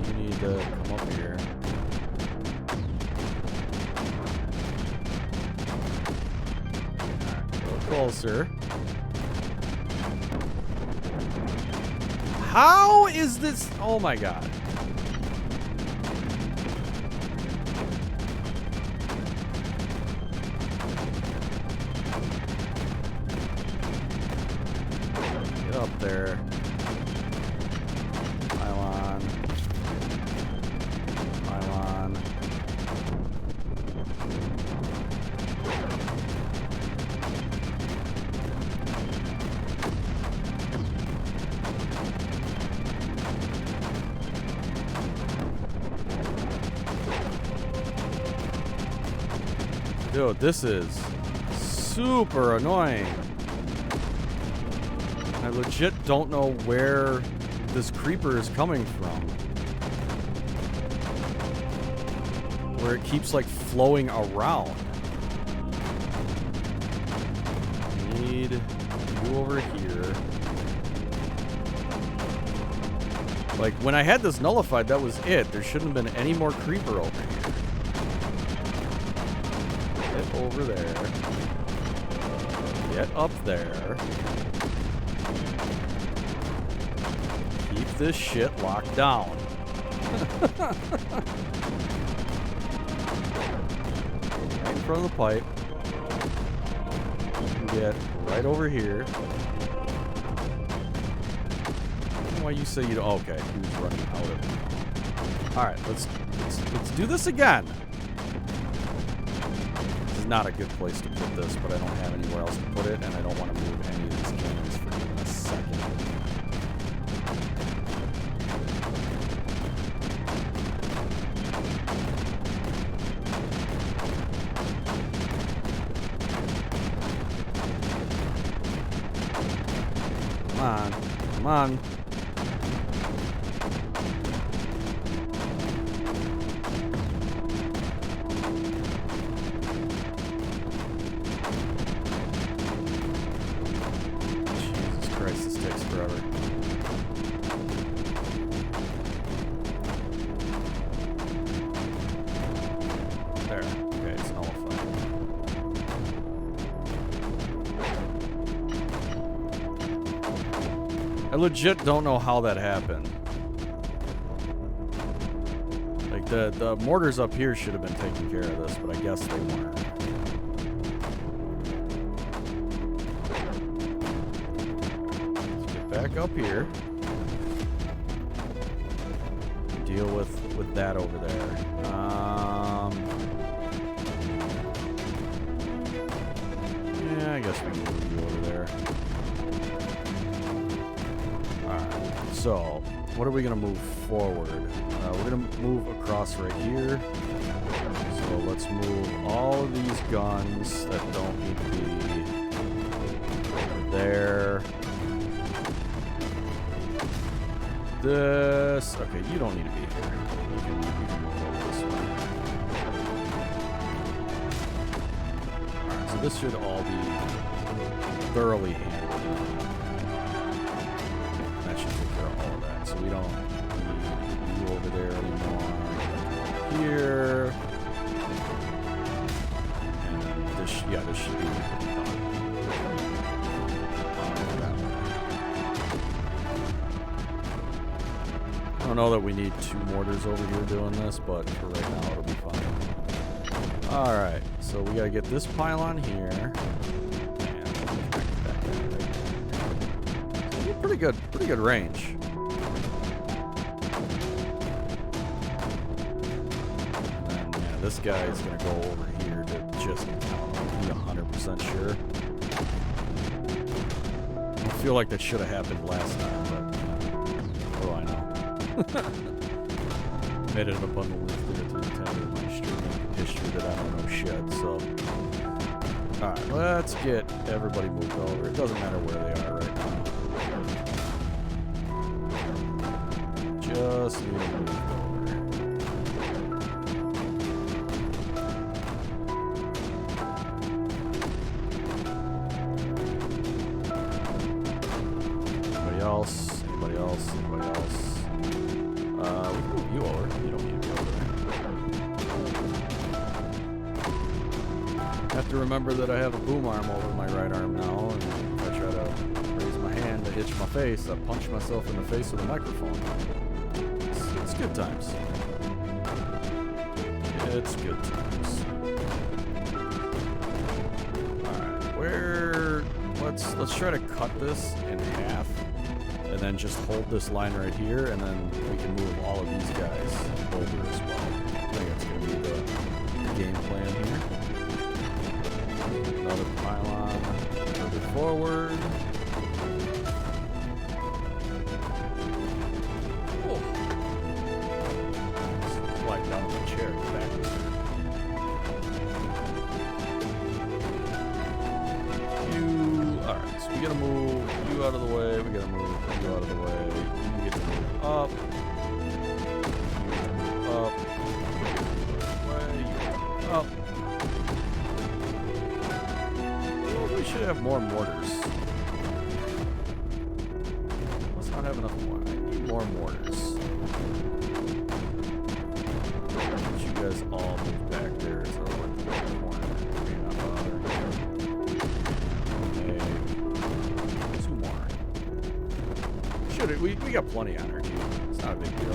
[SPEAKER 1] You need to come up here. Closer. How is this? Oh my god. up there. Pylon. Pylon. Dude, this is super annoying. I legit don't know where this creeper is coming from. Where it keeps like flowing around. Need you over here. Like when I had this nullified, that was it. There shouldn't have been any more creeper over here. Get over there. Get up there. Keep this shit locked down. Right in front of the pipe. Get right over here. Why you say you don't? Okay, he was running out of it. All right, let's do this again. This is not a good place to put this, but I don't have anywhere else to put it, and I don't want to move any of these cannons for even a second. Come on, come on. I legit don't know how that happened. Like, the mortars up here should have been taking care of this, but I guess they weren't. Let's get back up here. Deal with that over there. Yeah, I guess we can move you over there. So, what are we going to move forward? We're going to move across right here. So let's move all of these guns that don't need to be over there. This, okay, you don't need to be here. You can move over this way. Alright, so this should all be thoroughly handled. So we don't need you over there anymore. Here. And then this, yeah, this should be done. I don't know that we need 2 mortars over here doing this, but for right now it'll be fine. Alright, so we gotta get this pylon here. And connect that guy. Pretty good range. This guy is going to go over here to just be 100% sure. I feel like that should have happened last time, but what do I know? Made it up on the list there to tell you my streaming history that I don't know shit, so. Alright, let's get everybody moved over. It doesn't matter where they are right now. Just need to move over. Anybody else? We can move you over. You don't need to be over there. I have to remember that I have a boom arm over my right arm now, and if I try to raise my hand to hitch my face, I punch myself in the face with a microphone. It's good times. It's good times. Alright, let's try to cut this in half. and then just hold this line right here, and then we can move all of these guys over as well. I think that's going to be the game plan here. Another pylon further forward. Oh. Slide down the chair backwards. Alright, so we gotta move you out of the way, we gotta move you out of the way, you get to move up, up. Well, we should have more mortars. Let's not have enough more. I need more mortars. You guys all move back there, so we're in the corner. Two more. We got plenty of energy. It's not a big deal.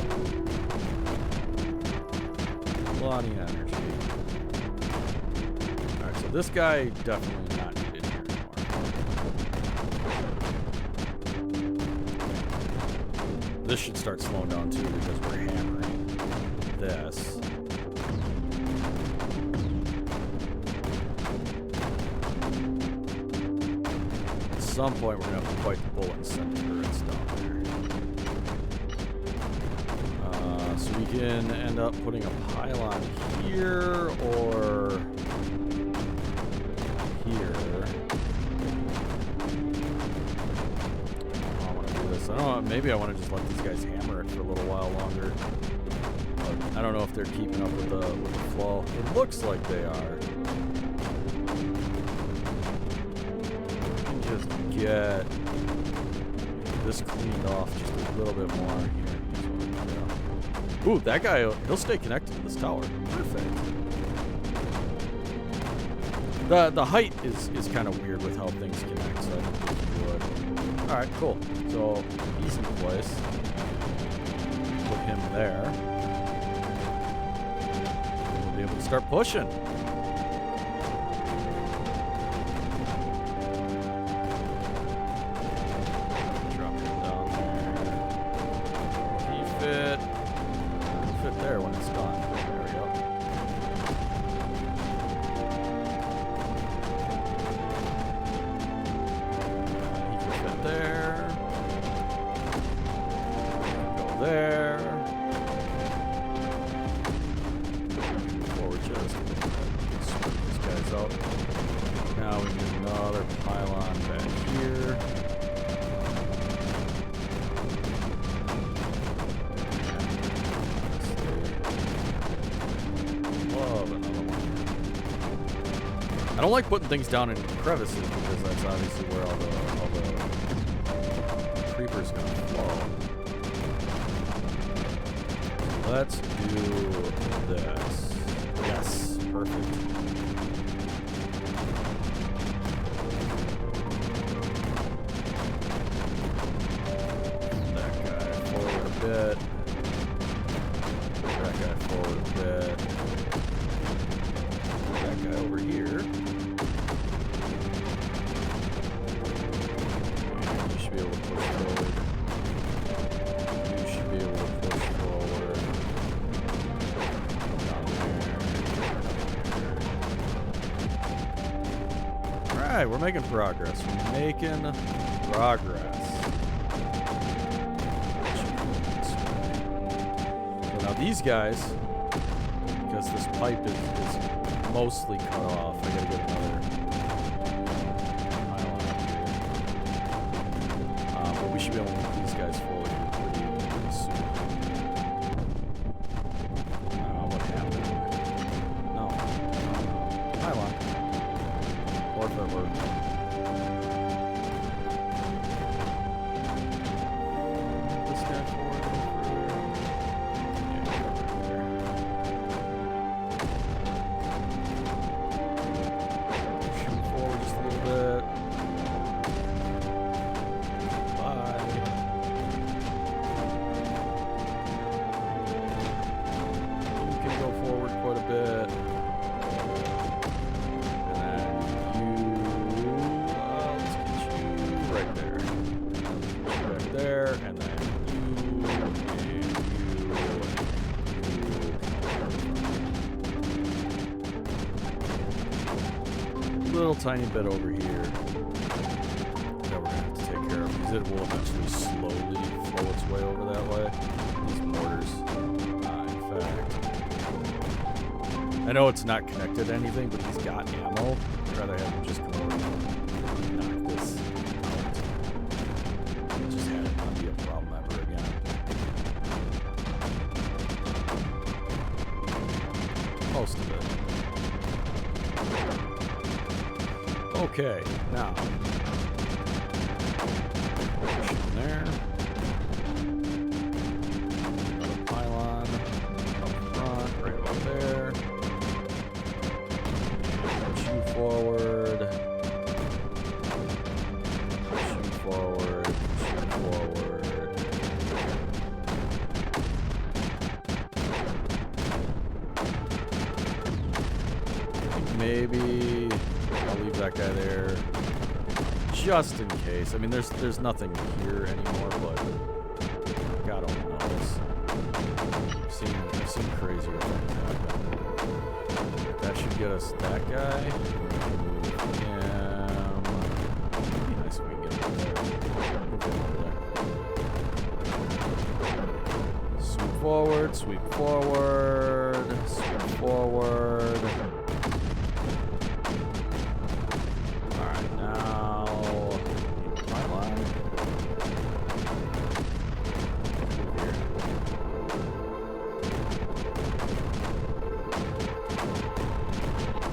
[SPEAKER 1] Plenty of energy. Alright, so this guy definitely not needed here anymore. This should start slowing down too because we're hammering this. At some point we're going to have to fight the bullet and send turrets down there. So we can end up putting a pylon here or here. I want to do this. I don't know, maybe I want to just let these guys hammer it for a little while longer. But I don't know if they're keeping up with the flow. It looks like they are. Just get this cleaned off just a little bit more here. Ooh, that guy, he'll stay connected to this tower. Perfect. The height is kind of weird with how things connect, so I don't think he would. Alright, cool. So he's in place. Put him there. We'll be able to start pushing. There when it's done. There we go. He can fit there. Go there. Forward just spread these guys out. Now we need another pylon back here. I don't like putting things down in crevices because that's obviously where all the creepers gonna fall. Let's do this. Yes, perfect. That guy forward a bit. That guy forward a bit. That guy over here. You should be able to push forward. You should be able to push forward. Down there. Alright, we're making progress. We're making progress. So now these guys, because this pipe is mostly cut off, I gotta get another pylon up here. But we should be able to move these guys forward pretty soon. What happened? No. Pylon. Or if it were. This guy forward. little tiny bit over here that we're going to have to take care of, because it will eventually slowly flow its way over that way. These mortars. In fact, I know it's not connected to anything, but he's got ammo. I'd rather have him just come over and knock this out. Just have it not be a problem ever again. Most of it. Okay, now. Push in there. Another pylon up front, right about there. Push you forward. Push you forward. Push you forward. I think maybe I'll leave that guy there just in case. I mean, there's nothing here anymore, but God only knows. I've seen crazier things happen. That should get us that guy. Move him. It'd be nice if we can get over there. Move him over there. Sweep forward, sweep forward, sweep forward. Alright, now pylon. Here.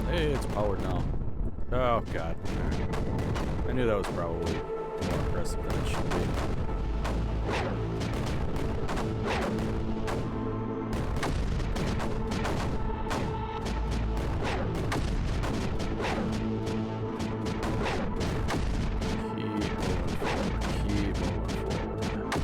[SPEAKER 1] Hey, it's powered now. Oh god. I knew that was probably more aggressive than it should be. Keep moving forward.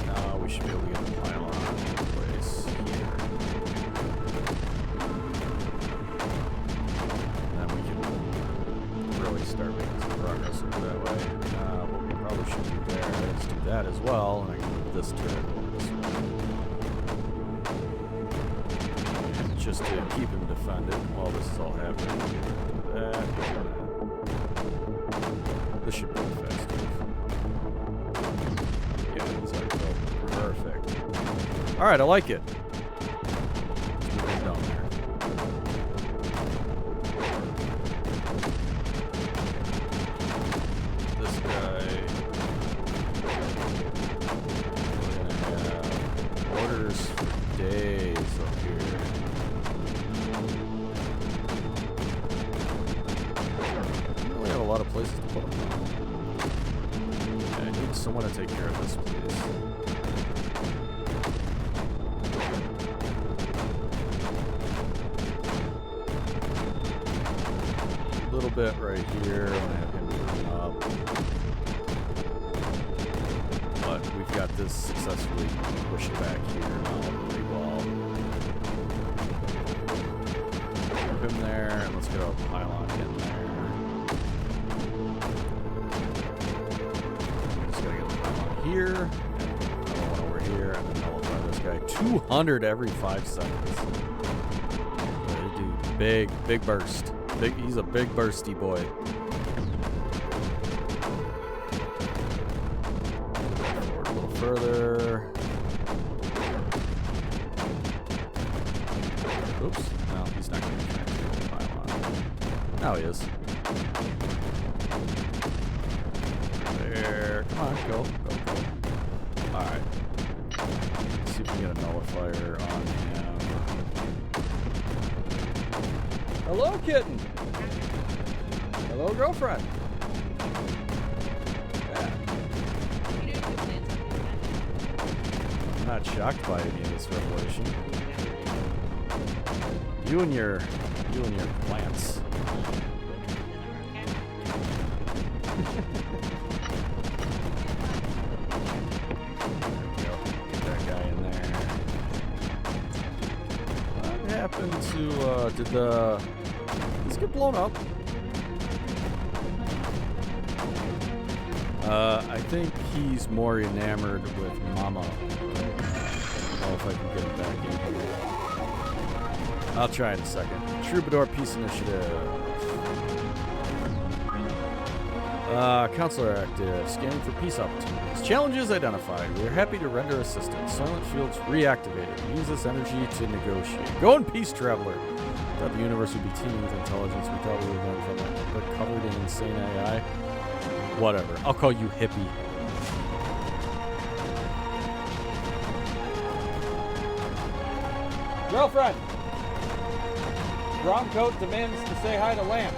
[SPEAKER 1] Now we should be able to get the pylon in place here. And then we can really start making some progress over that way. What we probably should do there is do that as well, and I can move this turret over this way. And just to keep him defended while this is all happening. Do that. This should be fast enough. Yeah, that's how to go. Perfect. Alright, I like it. Let's move him down there. This guy. We're gonna have orders for days up here. We don't really have a lot of places to put them. I need someone to take care of this, please. A little bit right here. I'm gonna have him come up. But we've got this successfully pushed back here now. Pretty well. Move him there, and let's get our pylon in there. Just gotta get the pylon here, another one over here, and then nullify this guy. 200 every 5 seconds. Dude, big burst. He's a big bursty boy. Forward a little further. Oops. No, he's not going to connect to the pylon. Now he is. There. Come on, go. Alright. Let's see if we can get a nullifier on him. Hello, kitten. Hello, girlfriend. Yeah. I'm not shocked by any of this revelation. You and your plants. Get that guy in there. What happened to did this get blown up? I think he's more enamored with Mama. I don't know if I can get him back in here. I'll try in a second. Troubadour Peace Initiative. Counselor active. Scanning for peace opportunities. Challenges identified. We are happy to render assistance. Silent fields reactivated. Use this energy to negotiate. Go in peace, traveler. Thought the universe would be teeming with intelligence. We thought we were going from it, but covered in insane AI. Whatever. I'll call you hippie. Girlfriend! Bromcoat demands to say hi to Lamp.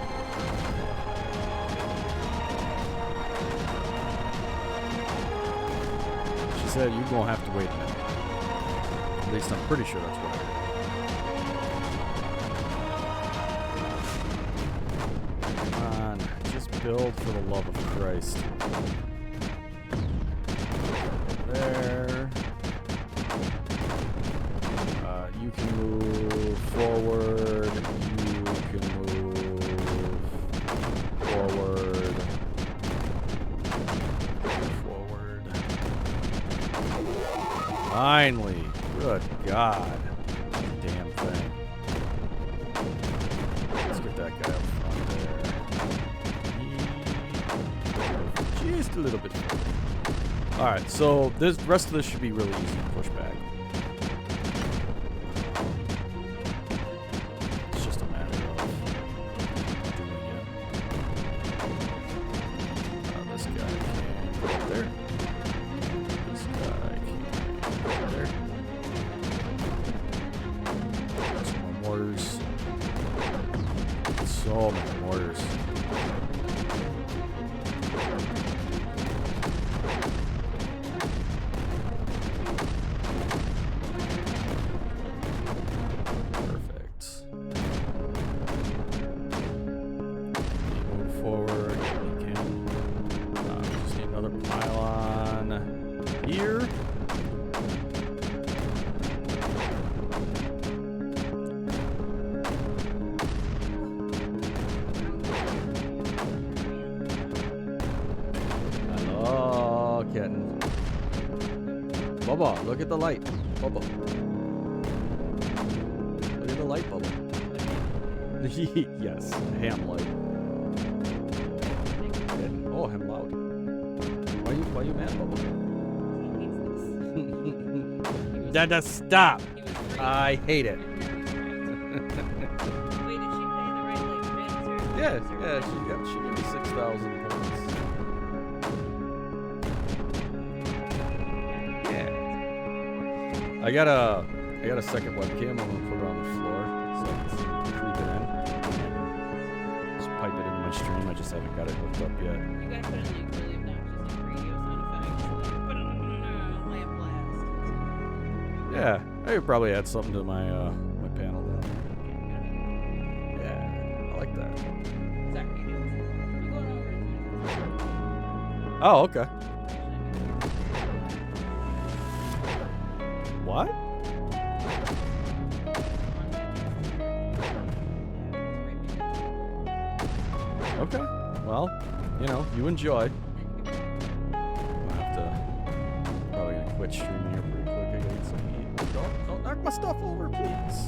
[SPEAKER 1] She said you're gonna have to wait a minute. At least I'm pretty sure that's what I heard. Come on, just build for the love of Christ. There. You can move forward. You can move forward. Forward. Finally. Good God. Damn thing. Let's get that guy up front there. Just a little bit. Alright, so this rest of this should be really easy to push back. Bubba, look at the light. Bubba. Look at the light, Bubba. Yes, ham light. Oh, ham loud. Why you mad, Bubba? Dada, stop! I hate it.
[SPEAKER 2] Wait, did she pay the right like
[SPEAKER 1] Yeah, she gave me 6,000 points. I got a second webcam. I'm gonna put it on the floor so I can creep it in. Just pipe it into my stream. I just haven't got it hooked up yet.
[SPEAKER 2] You guys put in like really obnoxious like radio sound effects, like lamp blast.
[SPEAKER 1] Yeah, I could probably add something to my my panel then. Yeah, I like that.
[SPEAKER 2] Exactly. You going over?
[SPEAKER 1] Oh, okay. What? Okay. Well, you know, you enjoy. I'll have to probably gonna quit streaming here pretty quick. I gotta get some eat. Don't knock my stuff over, please.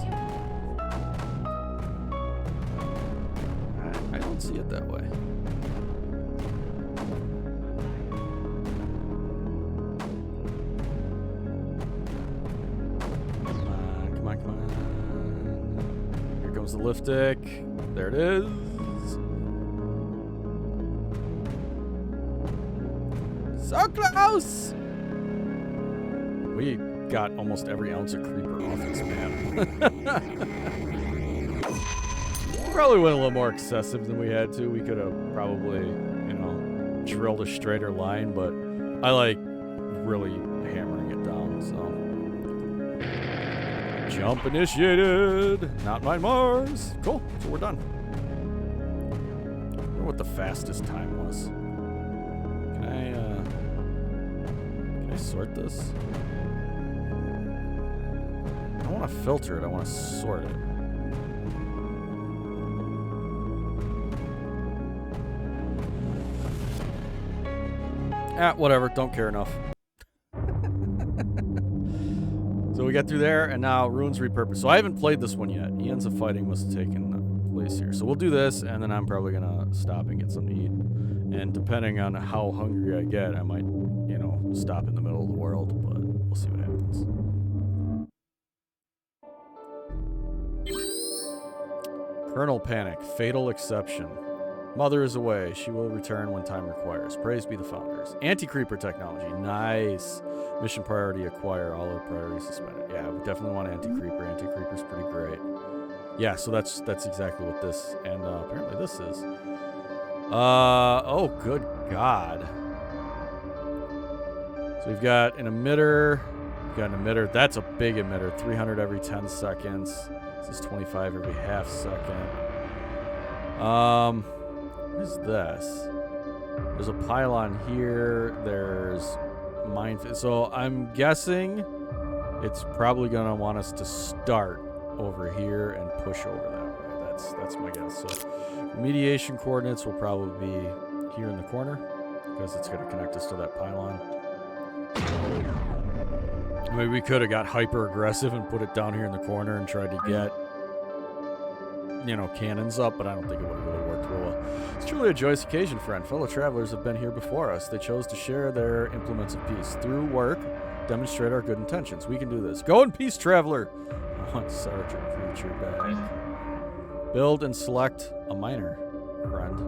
[SPEAKER 1] I don't see it that way. Come on. Here comes the lift deck. There it is. So close! We got almost every ounce of creeper off this map. Probably went a little more excessive than we had to. We could have probably, you know, drilled a straighter line, but I like really hammering it down, so. Jump initiated! Not mine, Mars! Cool, so we're done. I wonder what the fastest time was. Can I sort this? I don't want to filter it, I want to sort it. Whatever, don't care enough. So we got through there, and now Ruins Repurposed. So I haven't played this one yet. Eons of Fighting must have taken place here. So we'll do this, and then I'm probably going to stop and get something to eat. And depending on how hungry I get, I might, you know, stop in the middle of the world, but we'll see what happens. Colonel Panic, Fatal Exception. Mother is away. She will return when time requires. Praise be the founders. Anti-creeper technology. Nice. Mission priority acquire. All other priorities suspended. Yeah, we definitely want anti-creeper. Anti-creeper's pretty great. Yeah, so that's exactly what this, and apparently this is. Oh, good God. So we've got an emitter. We've got an emitter. That's a big emitter. 300 every 10 seconds. This is 25 every half second. What is this? There's a pylon here. There's mine. So I'm guessing it's probably going to want us to start over here and push over that way. That's my guess. So remediation coordinates will probably be here in the corner because it's going to connect us to that pylon. Maybe we could have got hyper aggressive and put it down here in the corner and tried to get, you know, cannons up, but I don't think it would have really worked real well. It's truly a joyous occasion, friend. Fellow travelers have been here before us. They chose to share their implements of peace. Through work, demonstrate our good intentions. We can do this. Go in peace, traveler. I want Sergeant Preacher back. Build and select a miner, friend.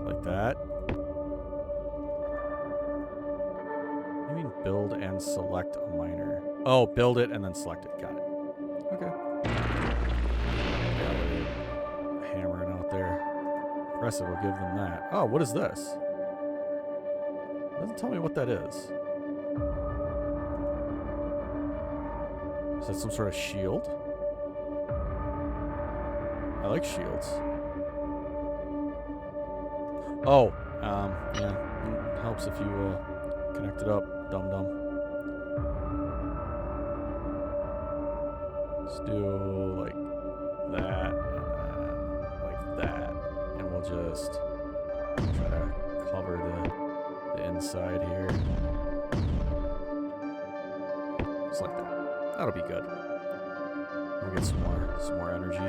[SPEAKER 1] Like that. I mean build and select a miner. Oh, build it and then select it. Got it. Okay. Hammering out there. Impressive, we'll give them that. Oh, what is this? It doesn't tell me what that is. Is that some sort of shield? I like shields. Oh, yeah. It helps if you connect it up, dum-dum. Let's do like that and like that. And we'll just try to cover the inside here. Just like that. That'll be good. We'll get some more energy.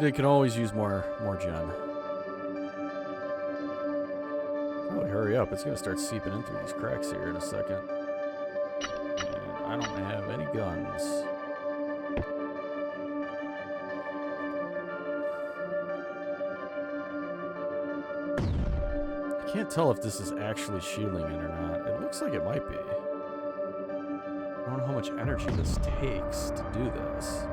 [SPEAKER 1] They can always use more gen. Probably hurry up. It's going to start seeping in through these cracks here in a second. And I don't have any guns. I can't tell if this is actually shielding it or not. It looks like it might be. I don't know how much energy this takes to do this.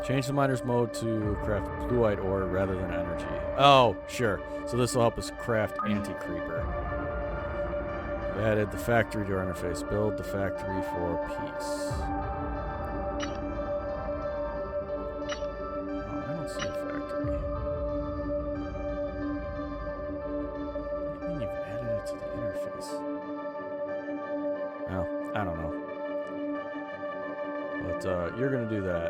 [SPEAKER 1] Change the miner's mode to craft blueite ore rather than energy. Oh, sure. So this will help us craft anti-creeper. We've added the factory to our interface. Build the factory for peace. Oh, I don't see a factory. What do you mean you've added it to the interface? Oh, I don't know. But you're going to do that.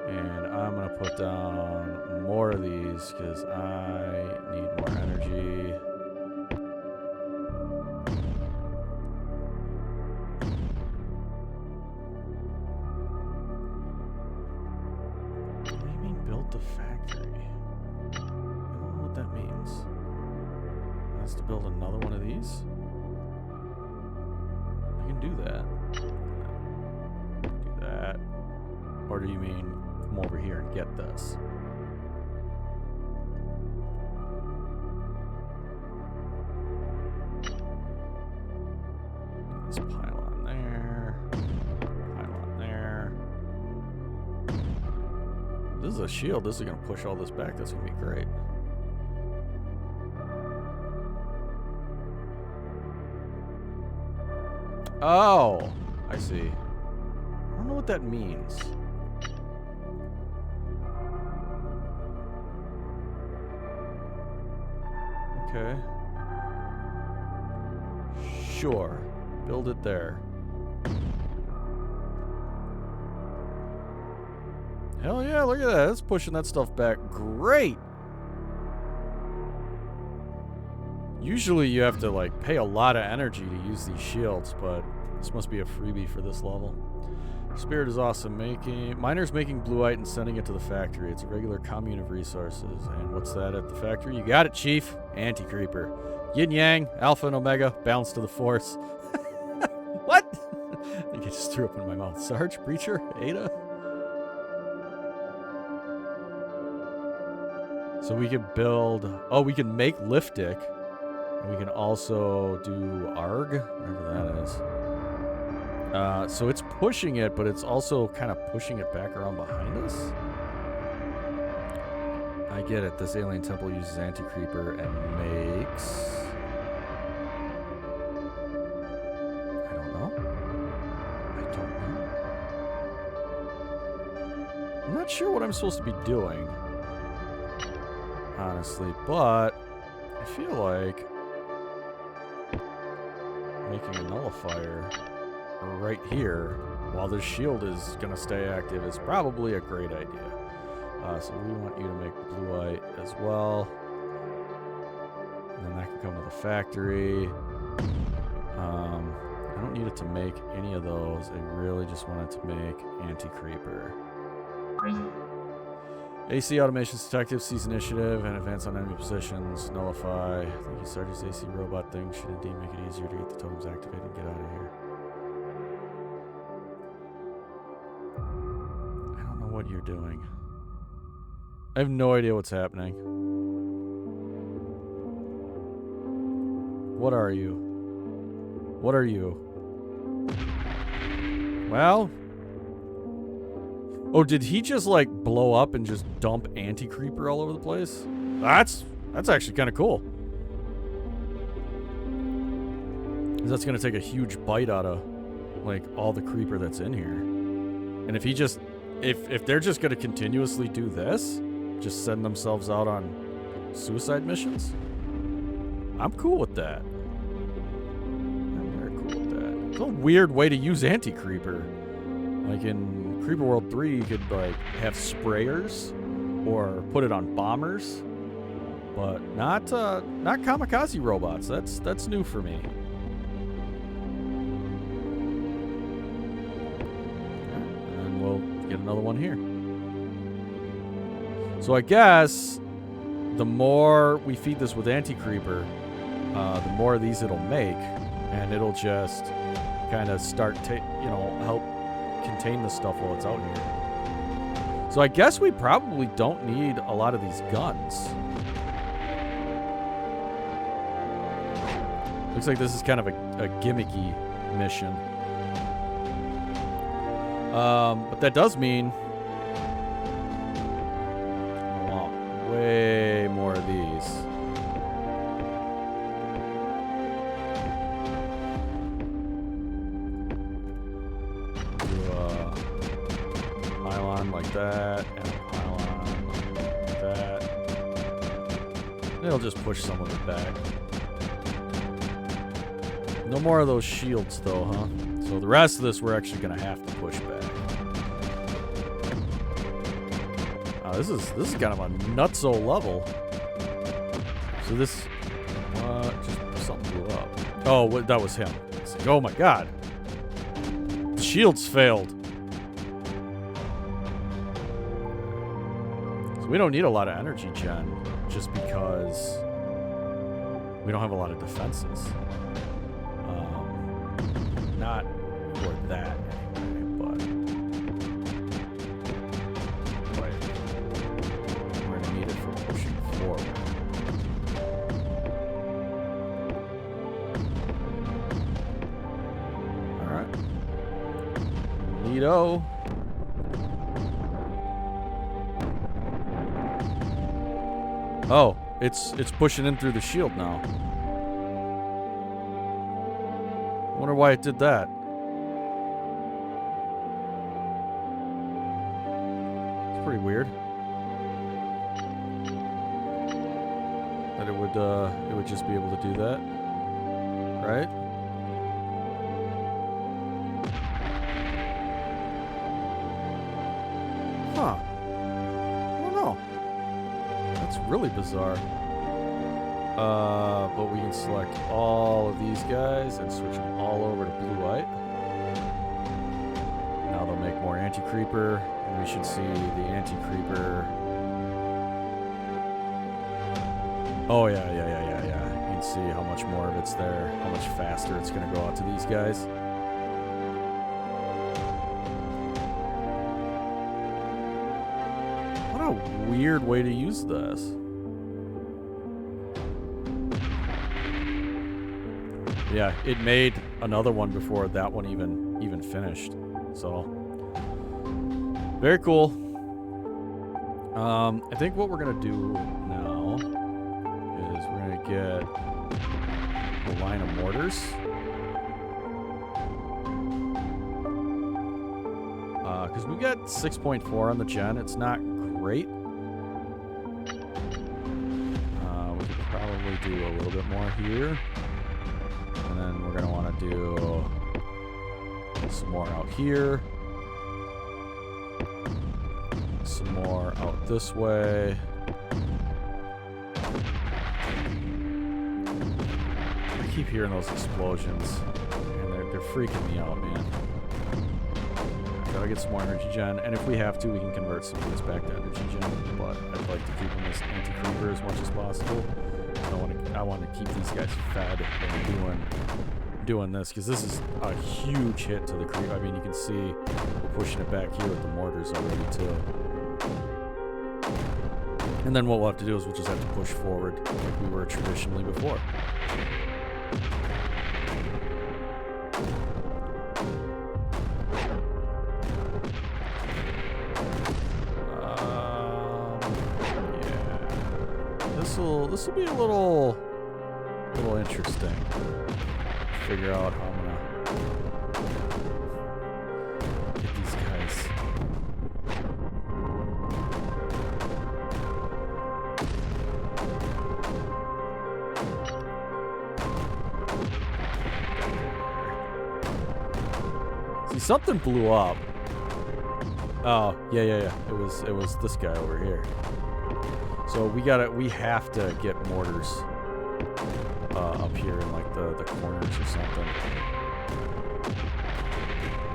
[SPEAKER 1] And I'm going to put down more of these because I need more energy. What do you mean build the factory? I don't know what that means. Has to build another one of these? I can do that. Do that. Or do you mean come over here and get this? This pylon there. Pylon there. This is a shield. This is going to push all this back. That's going to be great. Oh, I see. I don't know what that means. Okay. Sure. Build it there. Hell yeah, look at that. It's pushing that stuff back. Great. Usually you have to like pay a lot of energy to use these shields, but this must be a freebie for this level. Spirit is awesome. Miners making blueite and sending it to the factory. It's a regular commune of resources. And what's that at the factory? You got it, Chief. Anti-creeper. Yin Yang, Alpha and Omega, balance to the Force. What? I think I just threw up in my mouth. Sarge, Breacher, Ada. So we can build. Oh, we can make Liftic. And we can also do ARG, whatever that is. So it's pushing it, but it's also kind of pushing it back around behind us. I get it. This alien temple uses anti-creeper and makes... I don't know. I'm not sure what I'm supposed to be doing, honestly, but I feel like making a nullifier right here while this shield is going to stay active is probably a great idea. So we want you to make blueite as well. And then that can come to the factory. I don't need it to make any of those. I really just want it to make anti-creeper. AC Automation's Detective sees initiative and advance on enemy positions. Nullify. Thank you, Sarge's AC robot thing should indeed make it easier to get the totems activated and get out of here. I don't know what you're doing. I have no idea what's happening. What are you? What are you? Well... Oh, did he just, like, blow up and just dump anti-creeper all over the place? That's actually kind of cool. 'Cause that's going to take a huge bite out of, like, all the creeper that's in here. And if he just... If they're just going to continuously do this, just send themselves out on suicide missions, I'm cool with that. I'm very cool with that. It's a weird way to use anti-creeper. Like in Creeper World 3, you could like have sprayers or put it on bombers, but not kamikaze robots. That's new for me. And then we'll get another one here. So I guess the more we feed this with anti-creeper, the more of these it'll make, and it'll just kind of start help contain the stuff while it's out here. So I guess we probably don't need a lot of these guns. Looks like this is kind of a gimmicky mission. But that does mean I want way more of these. Like that, and a pylon like that. It'll just push some of it back. No more of those shields, though, huh? So the rest of this we're actually going to have to push back. This is kind of a nutso level. So this, just something blew up. Oh, that was him. It's like, oh my god, the shields failed. We don't need a lot of energy gen just because we don't have a lot of defenses. Not for that anyway, but we're gonna need it for pushing forward. Alright. Neato. Oh, it's pushing in through the shield now. Wonder why it did that. It's pretty weird. That it would just be able to do that, right? Huh. really bizarre. But we can select all of these guys and switch them all over to blue-white. Now they'll make more anti-creeper, and we should see the anti-creeper. Oh yeah. You can see how much more of it's there, how much faster it's gonna go out to these guys. What a weird way to use this. Yeah, it made another one before that one even finished. So very cool. I think what we're gonna do now is we're gonna get a line of mortars. Because we got 6.4 on the gen. It's not great. We could probably do a little bit more here. And then we're going to want to do some more out here. Some more out this way. I keep hearing those explosions. And they're freaking me out, man. Gotta get some more energy gen. And if we have to, we can convert some of this back to energy gen. But I'd like to keep them as anti-creeper as much as possible. I want to keep these guys fed and doing this, because this is a huge hit to the creep. I mean, you can see we're pushing it back here with the mortars already too. And then what we'll have to do is we'll just have to push forward like we were traditionally before. This will be a little interesting. Figure out how I'm gonna get these guys. See, something blew up. Oh, yeah. It was this guy over here. So we have to get mortars up here in like the corners or something,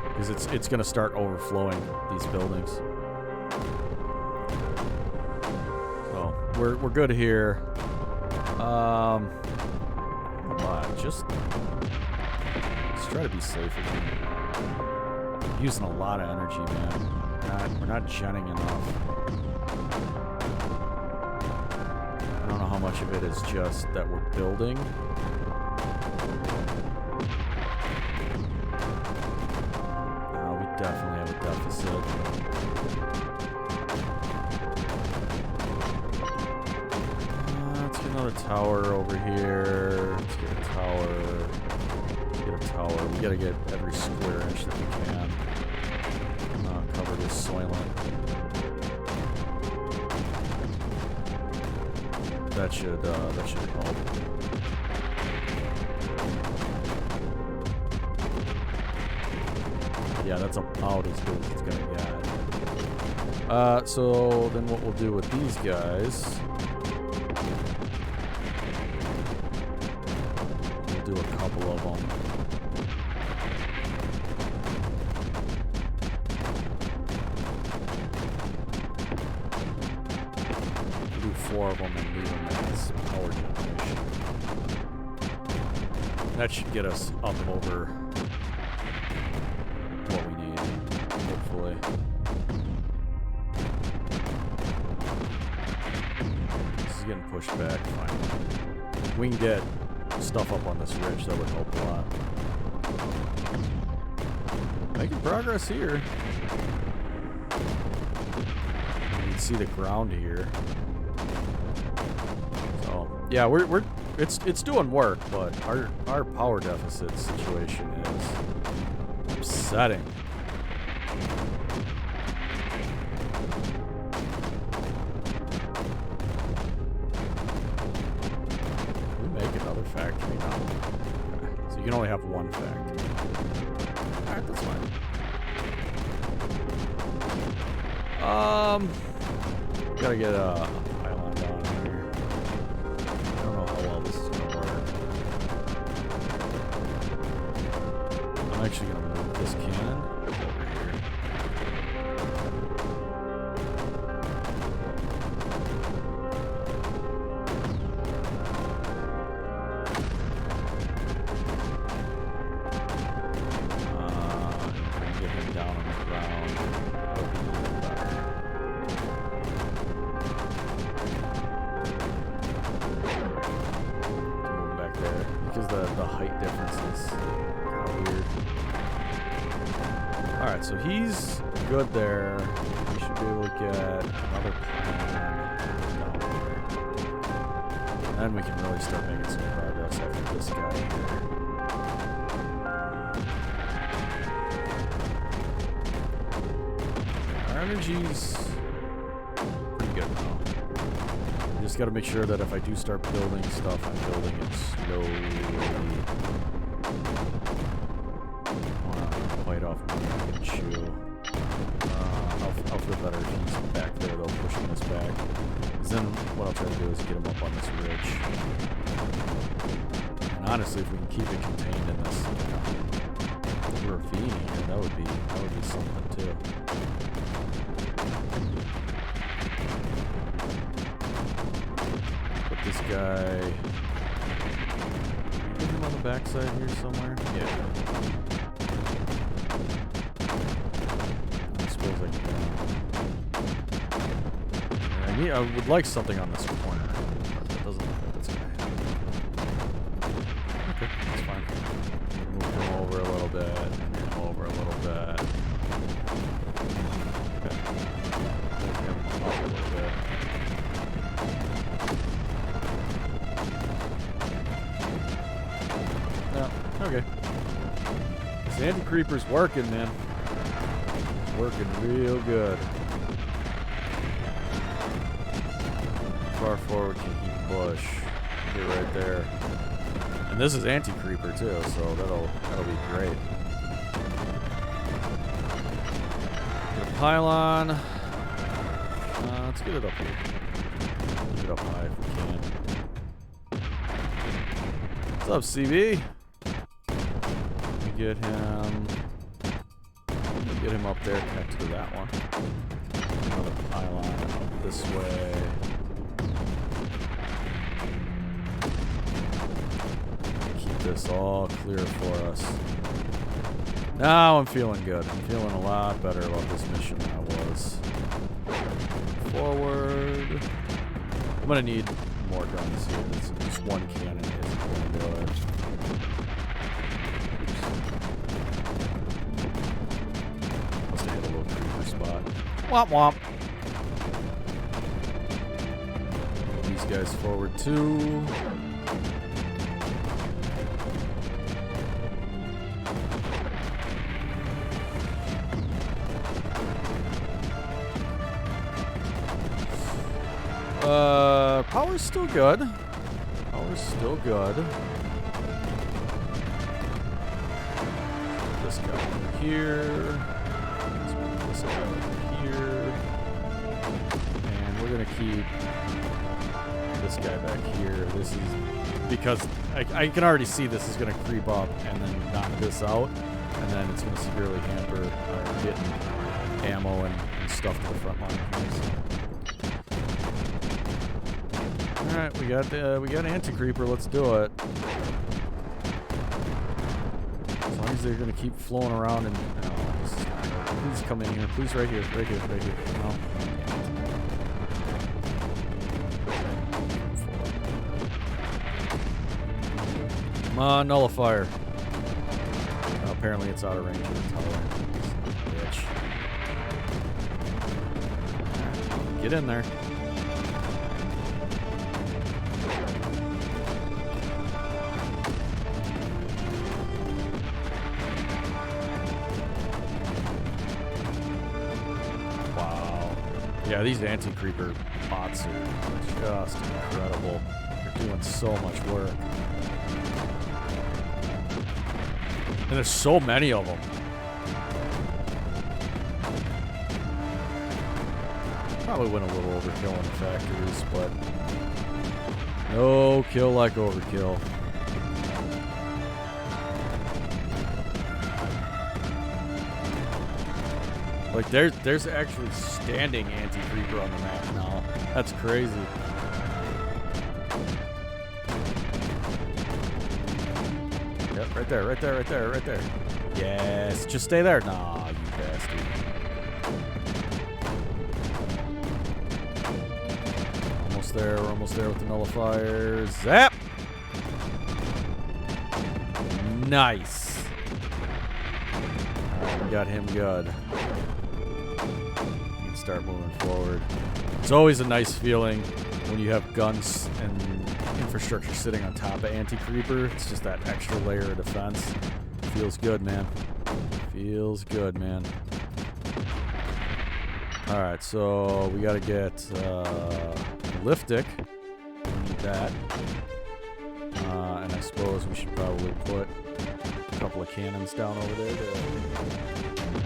[SPEAKER 1] because it's gonna start overflowing these buildings. So we're good here. Come on, just let's try to be safe again. I'm using a lot of energy, man. We're not genning enough. I don't know how much of it is just that we're building. We definitely have a deficit. Let's get another tower over here. Let's get a tower. We gotta get every square inch that we can. Cover this soylent. That should help. Yeah, that's about as good as it's gonna get. So then what we'll do with these guys, we'll do a couple of them. Do 4 of them and leave them as power generation. That should get us up over what we need, hopefully. This is getting pushed back. Fine. We can get stuff up on this ridge, that would help a lot. Making progress here. You can see the ground here. So yeah, it's doing work, but our power deficit situation is upsetting. Can we make another factory now? Okay. So you can only have one factory. Alright, that's fine. Gotta get a pylon down here. actually gonna move this cannon over here. Get him down on the ground. That'll be a little better. Move back there because the height difference is kind of weird. All right, so he's good there. We should be able to get another plan down here. Then we can really start making some progress after this guy here. Our energy's pretty good now. Just got to make sure that if I do start building stuff, I'm building it slowly. Bite off my chew. I'll feel better if he's back there though, pushing us back. Because then what I'll try to do is get him up on this ridge. And honestly, if we can keep it contained in this ravine here, that would be something too. Put this guy. Get him on the backside here somewhere. Yeah. I suppose I can. I would like something on this corner, but that doesn't look like that's gonna happen. Okay, that's fine. Move him over a little bit, and him over a little bit. Okay. Move him up a little bit. No, okay. This anti-creeper's working, man. It's working real good. Far forward can he push? Get right there. And this is anti-creeper too, so that'll be great. Get a pylon. Let's get it up here. Get it up high if we can. What's up, CB? Let me get him. Get him up there, connect to that one. Another pylon up this way. Keep this all clear for us. Now I'm feeling good. I'm feeling a lot better about this mission than I was. Forward. I'm gonna need more guns here. Just one cannon isn't going to do it. Must have hit a little creeper spot. Womp womp. These guys forward too. Power's still good. Power's still good. This guy over here. Let's move this guy over here. And we're gonna keep this guy back here. This is because I can already see this is gonna creep up and then knock this out, and then it's gonna severely hamper getting ammo and stuff to the front line. Alright, we got anti-creeper, let's do it. As long as they're gonna keep flowing around and please come in here. Please right here. No. Come on, nullifier. Well, apparently it's out of range of the tower. Bitch. Get in there. Yeah, these anti-creeper bots are just incredible. They're doing so much work. And there's so many of them. Probably went a little overkill in the factories, but no kill like overkill. Like there's actually standing anti-creeper on the map now. That's crazy. Yep, right there, right there, right there, right there. Yes, just stay there. Nah, you bastard. Almost there, we're almost there with the nullifiers. Zap! Nice. Alright, we got him good. We can start moving forward. It's always a nice feeling when you have guns and infrastructure sitting on top of anti-creeper. It's just that extra layer of defense. Feels good, man. Feels good, man. Alright, so we gotta get Liftic. We need that. And I suppose we should probably put a couple of cannons down over there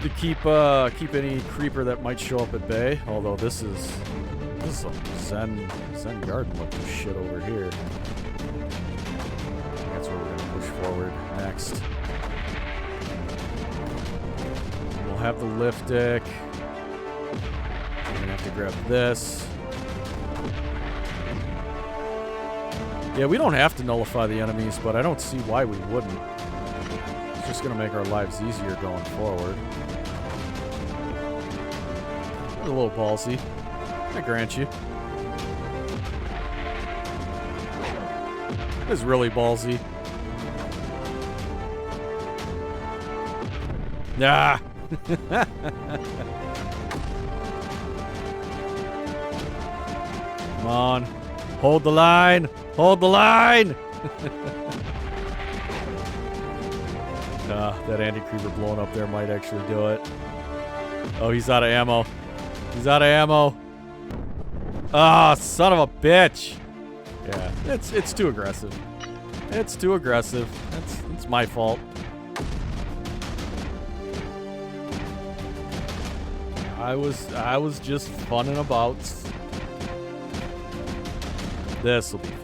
[SPEAKER 1] to keep any creeper that might show up at bay. Although this is some Zen garden looking shit over here. That's where we're gonna push forward next. We'll have the Liftic. We're gonna have to grab this. Yeah, we don't have to nullify the enemies, but I don't see why we wouldn't. It's just going to make our lives easier going forward. A little ballsy. I grant you. It's really ballsy. Nah. Come on. Hold the line. Hold the line! That anti-creeper blowing up there might actually do it. Oh, he's out of ammo. He's out of ammo. Ah, son of a bitch. Yeah, it's too aggressive. It's too aggressive. It's my fault. I was just funning about. This will be fun.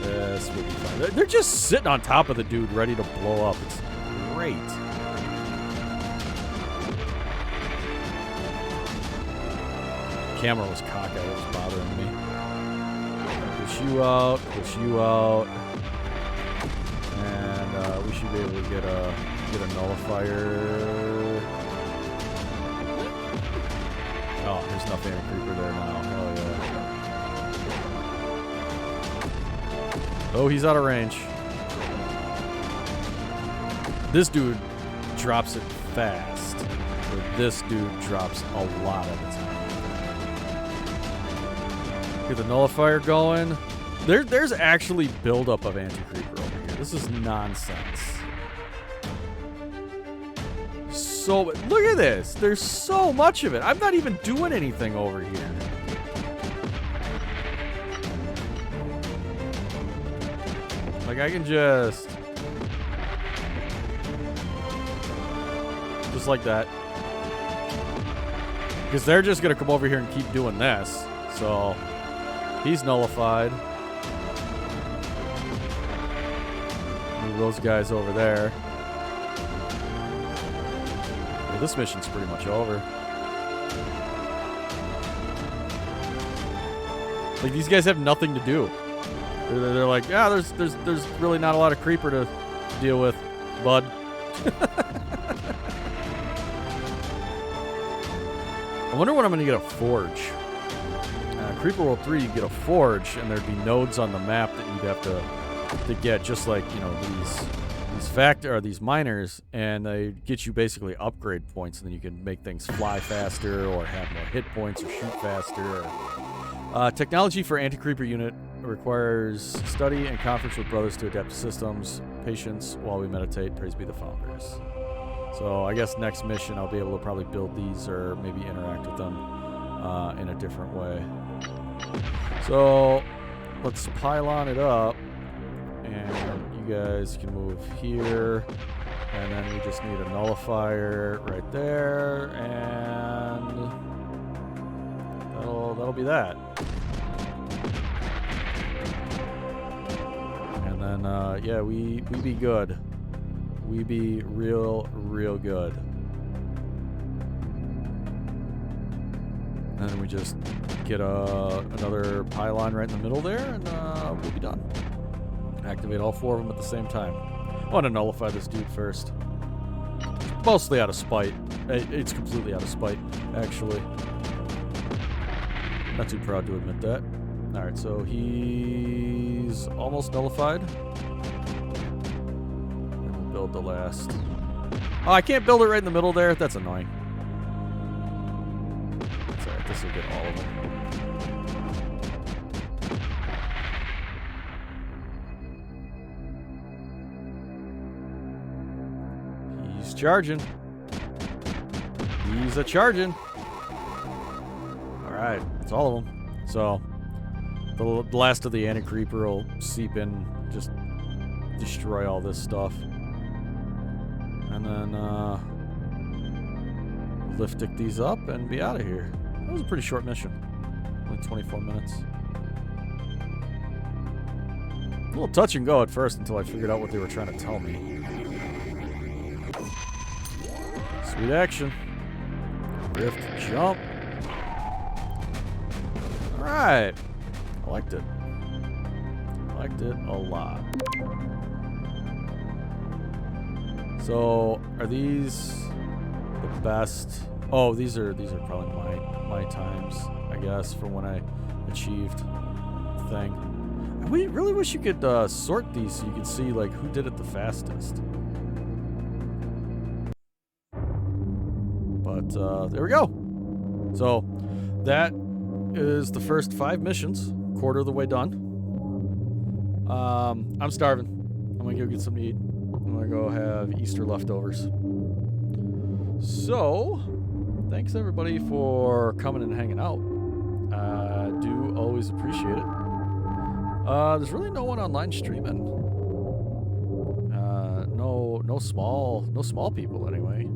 [SPEAKER 1] This will be fun. They're just sitting on top of the dude ready to blow up. It's great. Camera was cockeyed. It was bothering me. Push you out. Push you out. And we should be able to get a nullifier. Oh, there's nothing in a creeper there now. Hell yeah. Oh, he's out of range. This dude drops it fast, but this dude drops a lot of the time. Get the nullifier going. There's actually buildup of anti-creeper over here. This is nonsense. So, look at this. There's so much of it. I'm not even doing anything over here. Like, I can just like that. Because they're just going to come over here and keep doing this. So, he's nullified. Move those guys over there. Yeah, this mission's pretty much over. Like, these guys have nothing to do. They're like, yeah, there's really not a lot of creeper to deal with, bud. I wonder when I'm going to get a forge. Creeper World 3, you get a forge, and there'd be nodes on the map that you'd have to get, just like, you know, these miners, and they get you basically upgrade points, and then you can make things fly faster, or have more hit points, or shoot faster. Technology for anti-creeper unit requires study and conference with brothers to adapt to systems. Patience while we meditate. Praise be the founders. So I guess next mission I'll be able to probably build these or maybe interact with them in a different way. So let's pylon it up, and you guys can move here, and then we just need a nullifier right there, and that'll be that. And then yeah, we be good. We be real good. And then we just get another pylon right in the middle there, and we'll be done. Activate all 4 of them at the same time. I want to nullify this dude first. Mostly out of spite. It's completely out of spite, actually. Not too proud to admit that. Alright, so he's almost nullified. And we'll build the last. Oh, I can't build it right in the middle there? That's annoying. That's alright, this will get all of them. He's charging. He's a-charging. Alright, it's all of them. So, the last of the anti-creeper will seep in, just destroy all this stuff. And then, lift stick these up and be out of here. That was a pretty short mission. Only 24 minutes. A little touch and go at first until I figured out what they were trying to tell me. Sweet action. Rift jump. Alright. I liked it. Liked it a lot. So, are these the best? Oh, these are probably my times, I guess, for when I achieved the thing. We really wish you could sort these so you could see like who did it the fastest. But there we go. So that is the first 5 missions, quarter of the way done. I'm starving. I'm gonna go get something to eat. I'm gonna go have Easter leftovers. So, thanks everybody for coming and hanging out. I do always appreciate it. There's really no one online streaming. No small people anyway.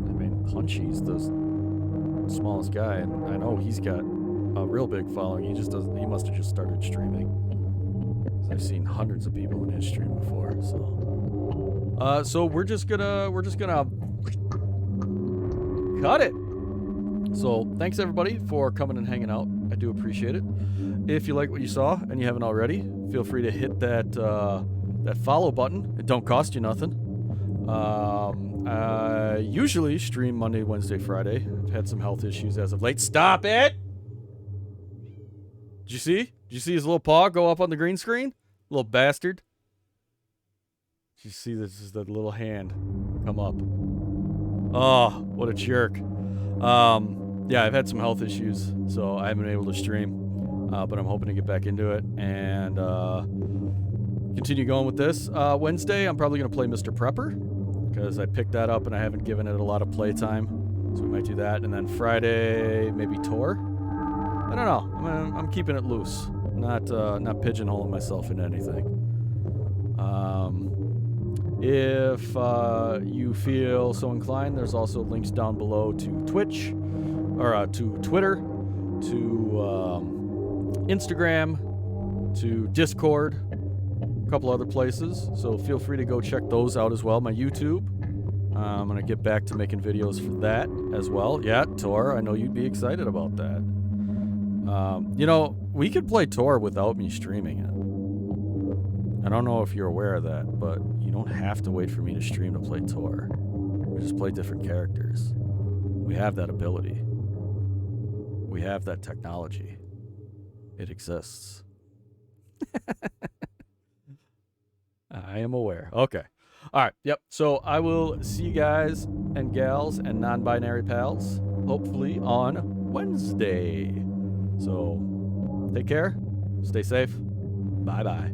[SPEAKER 1] I mean, Punchy's the smallest guy, and I know he's got a real big following. He must have just started streaming. I've seen hundreds of people in his stream before, so. So we're just gonna cut it. So thanks everybody for coming and hanging out. I do appreciate it. If you like what you saw and you haven't already, feel free to hit that that follow button. It don't cost you nothing. I usually stream Monday, Wednesday, Friday. I've had some health issues as of late. Stop it! Did you see? Did you see his little paw go up on the green screen? Little bastard. Did you see this is the little hand come up? Oh, what a jerk. Yeah, I've had some health issues, so I haven't been able to stream. But I'm hoping to get back into it and continue going with this. Wednesday, I'm probably going to play Mr. Prepper, because I picked that up and I haven't given it a lot of playtime. So we might do that. And then Friday, maybe Tor. I don't know. I'm keeping it loose. Not pigeonholing myself into anything. If you feel so inclined, there's also links down below to Twitch, or to Twitter, to Instagram, to Discord, a couple other places. So feel free to go check those out as well. My YouTube. I'm going to get back to making videos for that as well. Yeah, Tor, I know you'd be excited about that. You know, we could play Tor without me streaming it. I don't know if you're aware of that, but you don't have to wait for me to stream to play Tor. We just play different characters. We have that ability. We have that technology. It exists. I am aware. Okay. All right. Yep. So I will see you guys and gals and non-binary pals, hopefully on Wednesday. So take care. Stay safe. Bye-bye.